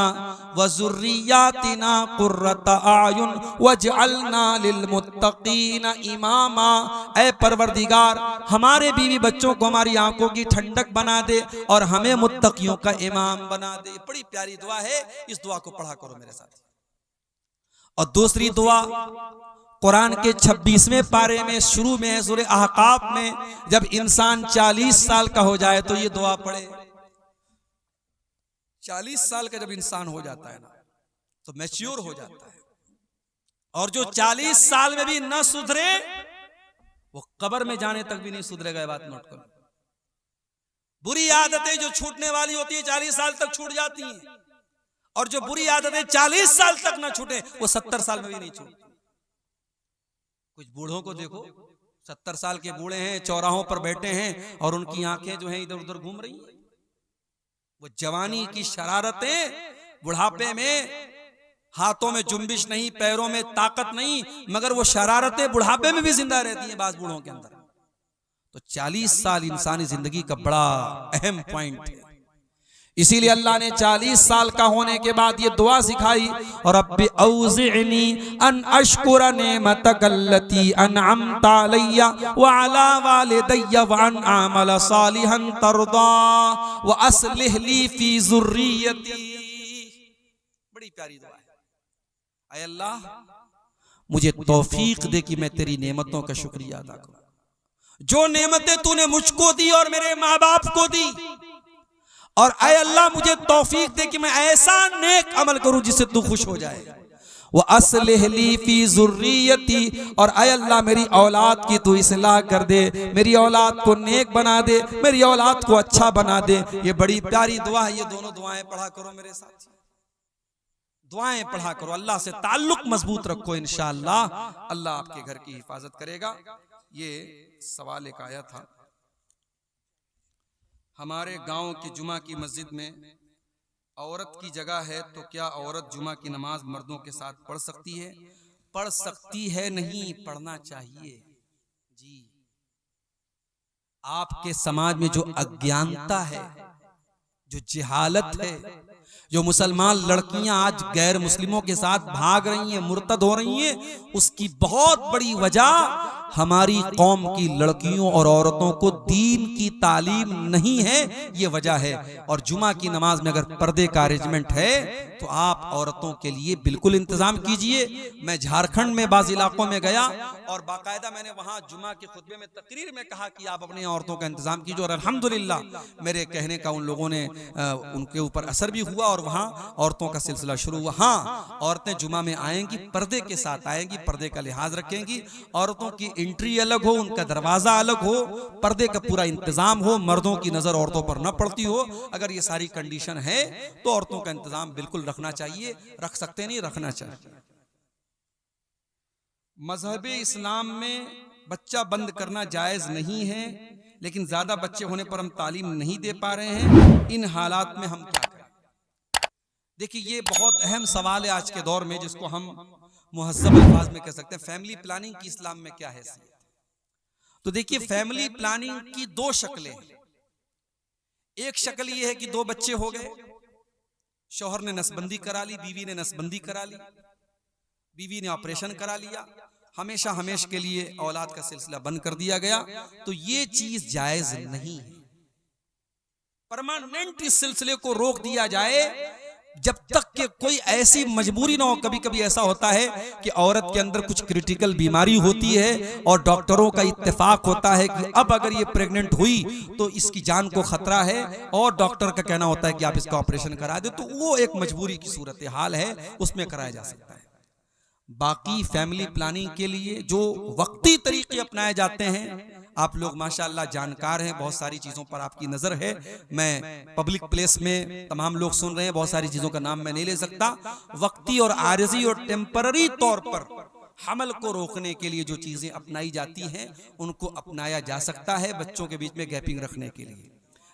व ज़ुर्रिय्यातिना क़ुर्रता अयुन वजअलना लिलमुत्तक़ीना इमामा। ऐ परवरदिगार, हमारे बीवी बच्चों को हमारी आंखों की ठंडक बना दे और हमें मुत्तकियों का इमाम बना दे। बड़ी प्यारी दुआ है, इस दुआ को पढ़ा करो मेरे साथ। और दूसरी दुआ कुरान के 26वें पारे में शुरू में है, सूरह अहकाफ में, जब इंसान 40 साल का हो जाए तो ये दुआ पढ़े। 40 साल का जब इंसान हो जाता है ना तो मैच्योर हो जाता है, और जो 40 साल में भी न सुधरे वो कब्र में जाने तक भी नहीं सुधरेगा। ये बात नोट करो। बुरी आदतें जो छूटने वाली होती है 40 साल तक छूट जाती हैं, और जो बुरी आदतें 40 साल तक ना छूटे वो 70 साल में भी नहीं छूटती। कुछ बूढ़ों को देखो, 70 साल के बूढ़े हैं, चौराहों पर बैठे हैं और उनकी आंखें जो हैं इधर उधर घूम रही हैं। वो जवानी की शरारतें, बुढ़ापे में हाथों में जुम्बिश नहीं, पैरों में ताकत नहीं, मगर वो शरारतें बुढ़ापे में भी जिंदा रहती हैं बास बूढ़ों के अंदर। तो 40 साल इंसानी जिंदगी का बड़ा अहम पॉइंट है। इसीलिए अल्लाह ने 40 साल का होने के बाद ये दुआ सिखाई, और रब्बी औज़िअनी अन अश्कुरा नेमतक अल्लती अनअमता अलैया व अला वालिदैया व अन अअमल सालिहन तर्दा व अस्लिह ली फी ज़ुर्रियती। बड़ी प्यारी दुआ है। ऐ अल्लाह, मुझे तौफीक दे कि मैं तेरी नेमतों का शुक्रिया अदा करूं। जो नेमतें तूने मुझको दी और मेरे माँ बाप को दी, और ऐ अल्लाह मुझे तौफीक दे कि मैं ऐसा नेक अमल करूं जिससे तू खुश हो जाए। वो अस्लिह ली फी ज़ुर्रियती, और ऐ अल्लाह मेरी औलाद की तू इस्लाह कर दे, मेरी औलाद को नेक बना दे, मेरी औलाद को अच्छा बना दे। ये बड़ी प्यारी दुआ है। ये दोनों दुआएं पढ़ा करो मेरे साथ, दुआएं पढ़ा करो, अल्लाह से ताल्लुक मजबूत रखो, इंशाअल्लाह अल्लाह आपके घर की हिफाजत करेगा। ये सवाल एक आया था, हमारे गांव की जुमा की मस्जिद में औरत की जगह है, तो क्या औरत जुमा की नमाज मर्दों के साथ पढ़ सकती है? पढ़ सकती है नहीं, पढ़ना चाहिए। जी, आपके समाज में जो अज्ञानता है, जो जिहालत है, जो मुसलमान लड़कियां आज गैर मुस्लिमों के साथ भाग रही हैं, मुर्तद हो रही हैं, उसकी बहुत बड़ी वजह हमारी कौम की लड़कियों और औरतों को दीन की तालीम नहीं है, ये वजह है। और जुमा की नमाज में अगर पर्दे का अरेंजमेंट है तो आप औरतों के लिए बिल्कुल इंतजाम कीजिए। मैं झारखंड में बाज़ इलाकों में गया और बाकायदा मैंने वहां जुमा के खुतबे में तकरीर में कहा कि आप अपनी औरतों का इंतजाम कीजिए, और अल्हम्दुलिल्लाह मेरे कहने का उन लोगों ने उनके ऊपर असर भी हुआ और वहां औरतों का सिलसिला शुरू हुआ। हाँ, औरतें जुमा में आएंगी, पर्दे के साथ आएंगी, पर्दे का लिहाज रखेंगी, औरतों की एंट्री अलग हो, उनका दरवाजा अलग हो, पर्दे का पूरा इंतजाम हो, मर्दों की नजर औरतों पर न पड़ती हो। अगर ये सारी कंडीशन है तो औरतों का इंतजाम बिल्कुल रखना चाहिए। रख सकते नहीं, रखना चाहिए। मजहबे इस्लाम में बच्चा बंद करना जायज नहीं है, लेकिन ज्यादा बच्चे होने पर हम तालीम नहीं दे पा रहे हैं, इन हालात में हम क्या करें? देखिए, ये बहुत अहम सवाल है आज के दौर में, जिसको हम मुहज़्ज़ब अल्फाज में कह सकते हैं। फैमिली प्लानिंग की इस्लाम में क्या हैसियत है? तो देखिए, फैमिली प्लानिंग की दो शक्लें हैं। एक शक्ल ये है कि दो बच्चे हो गए, शौहर ने नसबंदी करा ली, बीवी ने नसबंदी करा ली, बीवी ने ऑपरेशन करा लिया, हमेशा हमेशा के लिए औलाद का सिलसिला बंद कर दिया गया, तो ये चीज जायज नहीं है। परमानेंट इस सिलसिले को रोक दिया जाए जब तक कि कोई ऐसी मजबूरी ना हो। कभी कभी ऐसा होता है कि औरत के अंदर कुछ क्रिटिकल बीमारी होती है और डॉक्टरों का इत्तेफाक होता है कि अब अगर ये प्रेग्नेंट हुई तो इसकी जान को खतरा है, और डॉक्टर का कहना होता है कि आप इसका ऑपरेशन करा दे, तो वो एक मजबूरी की सूरत हाल है, उसमें कराया जा सकता है। बाकी फैमिली प्लानिंग के लिए जो वक्ती तरीके अपनाए जाते हैं, आप लोग माशाअल्लाह जानकार हैं, बहुत सारी चीजों पर आपकी नजर है। मैं पब्लिक प्लेस में तमाम लोग सुन रहे हैं, बहुत सारी चीजों का नाम मैं नहीं ले सकता। वक्ती और आरजी और टेम्पररी तौर पर हमल को रोकने के लिए जो चीजें अपनाई जाती हैं उनको अपनाया जा सकता है, बच्चों के बीच में गैपिंग रखने के लिए।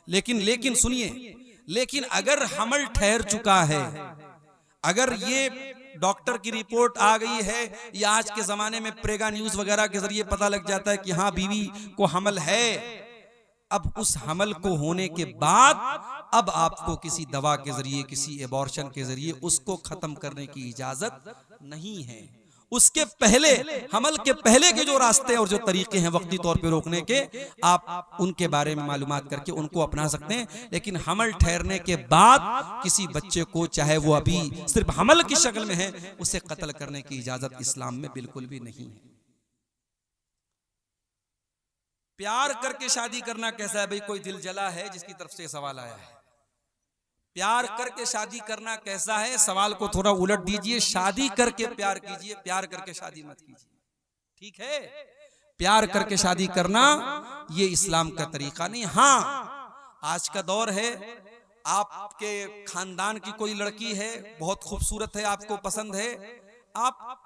लेकिन सुनिए, लेकिन अगर हमल ठहर चुका है, अगर ये डॉक्टर की रिपोर्ट आ गई है, या आज के जमाने में प्रेगा न्यूज वगैरह के जरिए पता लग जाता है कि हाँ बीवी को हमल है, अब उस हमल को होने के बाद अब आपको किसी दवा के जरिए, किसी एबॉर्शन के जरिए उसको खत्म करने की इजाजत नहीं है। उसके पहले, हमल के पहले के जो रास्ते और जो तरीके हैं वक्ती तौर पे रोकने के, आप उनके बारे में मालूमात करके उनको अपना सकते हैं। लेकिन हमल ठहरने के बाद किसी बच्चे को, चाहे वो अभी सिर्फ हमल की शक्ल में है, उसे कत्ल करने की इजाजत इस्लाम में बिल्कुल भी नहीं है। प्यार करके शादी करना कैसा है भाई? कोई दिल जला है जिसकी तरफ से सवाल आया है। प्यार करके शादी करना कैसा है? सवाल को थोड़ा उलट दीजिए, शादी करके प्यार कीजिए, प्यार करके शादी मत कीजिए। ठीक है, प्यार करके शादी करना ये इस्लाम का तरीका नहीं। हाँ, आज का दौर है, आपके खानदान की कोई लड़की है, बहुत खूबसूरत है, आपको पसंद है, आप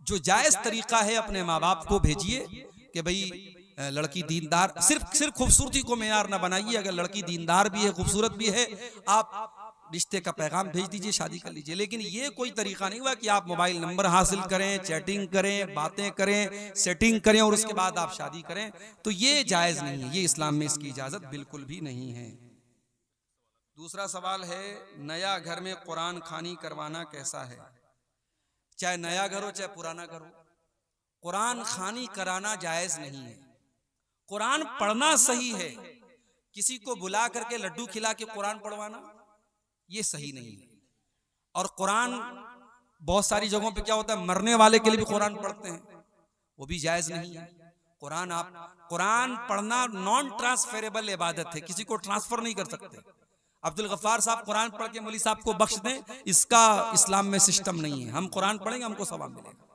जो जायज तरीका है अपने माँ बाप को भेजिए कि भाई लड़की दीनदार, सिर्फ खूबसूरती को मेयार ना बनाइए। अगर लड़की दीनदार भी है, खूबसूरत भी है, आप रिश्ते का पैगाम भेज दीजिए, शादी कर लीजिए। लेकिन ये कोई तरीका नहीं हुआ कि आप मोबाइल नंबर हासिल करें, चैटिंग करें, बातें करें, सेटिंग करें और उसके बाद आप शादी करें, तो ये जायज नहीं है। ये इस्लाम में इसकी इजाजत बिल्कुल भी नहीं है। दूसरा सवाल है, नया घर में कुरान खानी करवाना कैसा है? चाहे नया घर हो चाहे पुराना घर हो, कुरान खानी कराना जायज नहीं है। कुरान पढ़ना सही है, किसी को बुला करके लड्डू खिला के कुरान पढ़वाना ये सही नहीं है। और कुरान बहुत सारी जगहों पे क्या होता है, मरने वाले के लिए भी कुरान पढ़ते हैं, वो भी जायज नहीं है। कुरान पढ़ना नॉन ट्रांसफरेबल इबादत है, किसी को ट्रांसफर नहीं कर सकते। अब्दुल गफ्फार साहब कुरान पढ़ के मौलवी साहब को बख्श दें, इसका इस्लाम में सिस्टम नहीं है। हम कुरान पढ़ेंगे, हमको सवाब मिलेगा।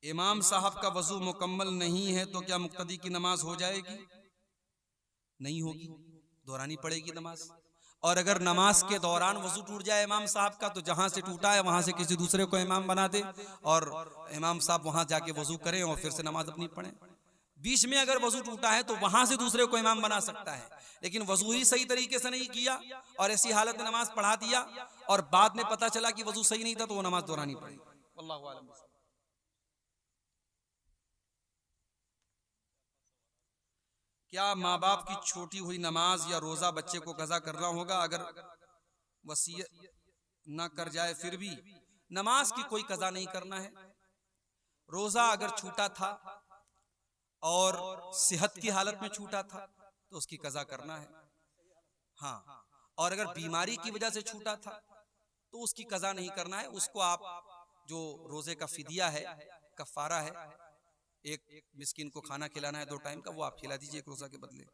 इमाम साहब का वजू मुकम्मल नहीं है तो क्या मुक्तदी की नमाज हो जाएगी? नहीं होगी, दोहरानी पड़ेगी नमाज। और अगर नमाज के दौरान वजू टूट जाए इमाम साहब का, तो जहां से टूटा है वहां से किसी दूसरे को इमाम बना दे और इमाम साहब वहां जाके वजू करें और फिर से नमाज अपनी पढ़ें। बीच में अगर वजू टूटा है तो वहां से दूसरे को इमाम बना सकता है, लेकिन वजू ही सही तरीके से नहीं किया और ऐसी हालत में नमाज पढ़ा दिया और बाद में पता चला कि वजू सही नहीं था, तो वो नमाज दोहरानी पड़ेगी। अल्लाहु आलम। क्या माँ बाप की छोटी हुई नमाज या रोजा बच्चे को कज़ा करना होगा? अगर वसीयत न कर जाए फिर भी नमाज की कोई कज़ा नहीं करना है। रोजा अगर छूटा था और सेहत की हालत में छूटा था तो उसकी कज़ा करना है। हाँ, और अगर बीमारी की वजह से छूटा था तो उसकी कज़ा नहीं करना है। उसको आप जो रोजे का फिदिया है, कफारा है, एक मिस्किन को खाना खिलाना है 2 टाइम का, वो आप खिला दीजिए एक रोजा के बदले।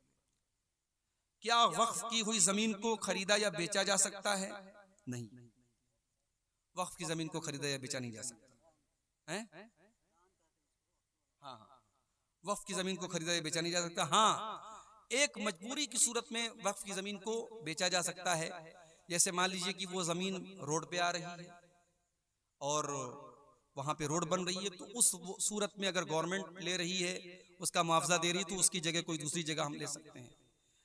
क्या वक्फ की हुई जमीन को खरीदा या बेचा जा सकता है? नहीं, वक्फ की जमीन को खरीदा या बेचा नहीं जा सकता है। हाँ, वक्फ की जमीन को खरीदा या बेचा नहीं जा सकता। हाँ, एक मजबूरी की सूरत में वक्फ की जमीन को बेचा जा सकता है। जैसे मान लीजिए कि वो जमीन रोड पे आ रही है और वहां पे रोड बन रही है, तो उस सूरत में अगर गवर्नमेंट ले रही है, उसका मुआवजा दे रही है, तो उसकी जगह कोई दूसरी जगह हम ले सकते हैं।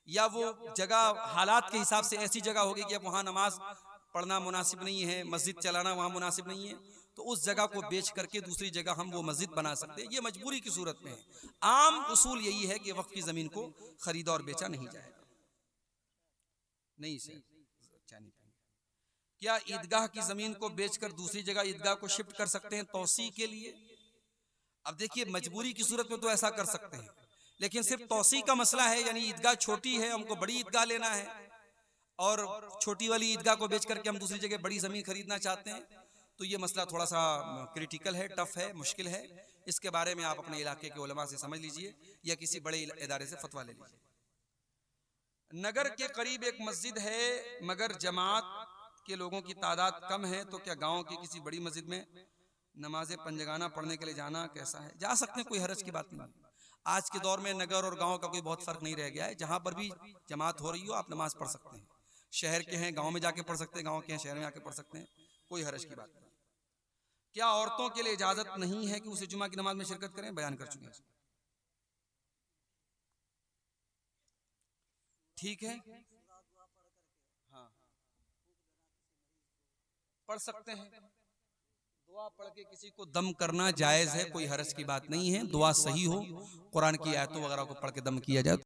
या वो जगह हालात के हिसाब से ऐसी जगह होगी कि अब वहां नमाज पढ़ना मुनासिब नहीं है, मस्जिद चलाना वहां मुनासिब नहीं है, तो उस जगह को बेच करके दूसरी जगह हम वो मस्जिद बना सकते हैं। ये मजबूरी की सूरत में है। आम उसूल यही है कि वक्फ की जमीन को खरीदा और बेचा नहीं जाएगा। नहीं सर, क्या ईदगाह की जमीन को बेचकर दूसरी जगह ईदगाह को शिफ्ट कर सकते हैं तौसी के लिए? अब देखिए, मजबूरी की सूरत में तो ऐसा कर सकते हैं, लेकिन सिर्फ तौसी का मसला है, यानी ईदगाह छोटी है, हमको बड़ी ईदगाह लेना है और छोटी वाली ईदगाह को बेच करके हम दूसरी जगह बड़ी जमीन खरीदना चाहते हैं, तो ये मसला थोड़ा सा क्रिटिकल है, टफ है, मुश्किल है। इसके बारे में आप अपने इलाके के उलमा से समझ लीजिए या किसी बड़े इदारे से फतवा ले लीजिए। नगर के करीब एक मस्जिद है मगर जमात के लोगों की तादाद कम है, तो क्या गांव की किसी बड़ी मस्जिद में नमाज़े पंजगाना पढ़ने के लिए जाना कैसा है? जा सकते हैं, कोई हरज की बात नहीं। आज के दौर में नगर और गांव का कोई बहुत फर्क नहीं रह गया है। जहां पर भी जमात हो रही हो आप नमाज पढ़ सकते हैं। शहर के हैं गांव में जाके पढ़ सकते हैं, गांव के हैं शहर में आके पढ़ सकते हैं, कोई हरज की बात नहीं। क्या औरतों के लिए इजाजत नहीं है कि उसे जुमा की नमाज में शिरकत करें? बयान कर चुके हैं। ठीक है, हाँ, पढ़ सकते हैं। दुआ पढ़ के किसी को दम करना जायज है, कोई हरज की बात नहीं है। दुआ सही हो, कुरान की आयतों वगैरह को पढ़ के दम किया जाए।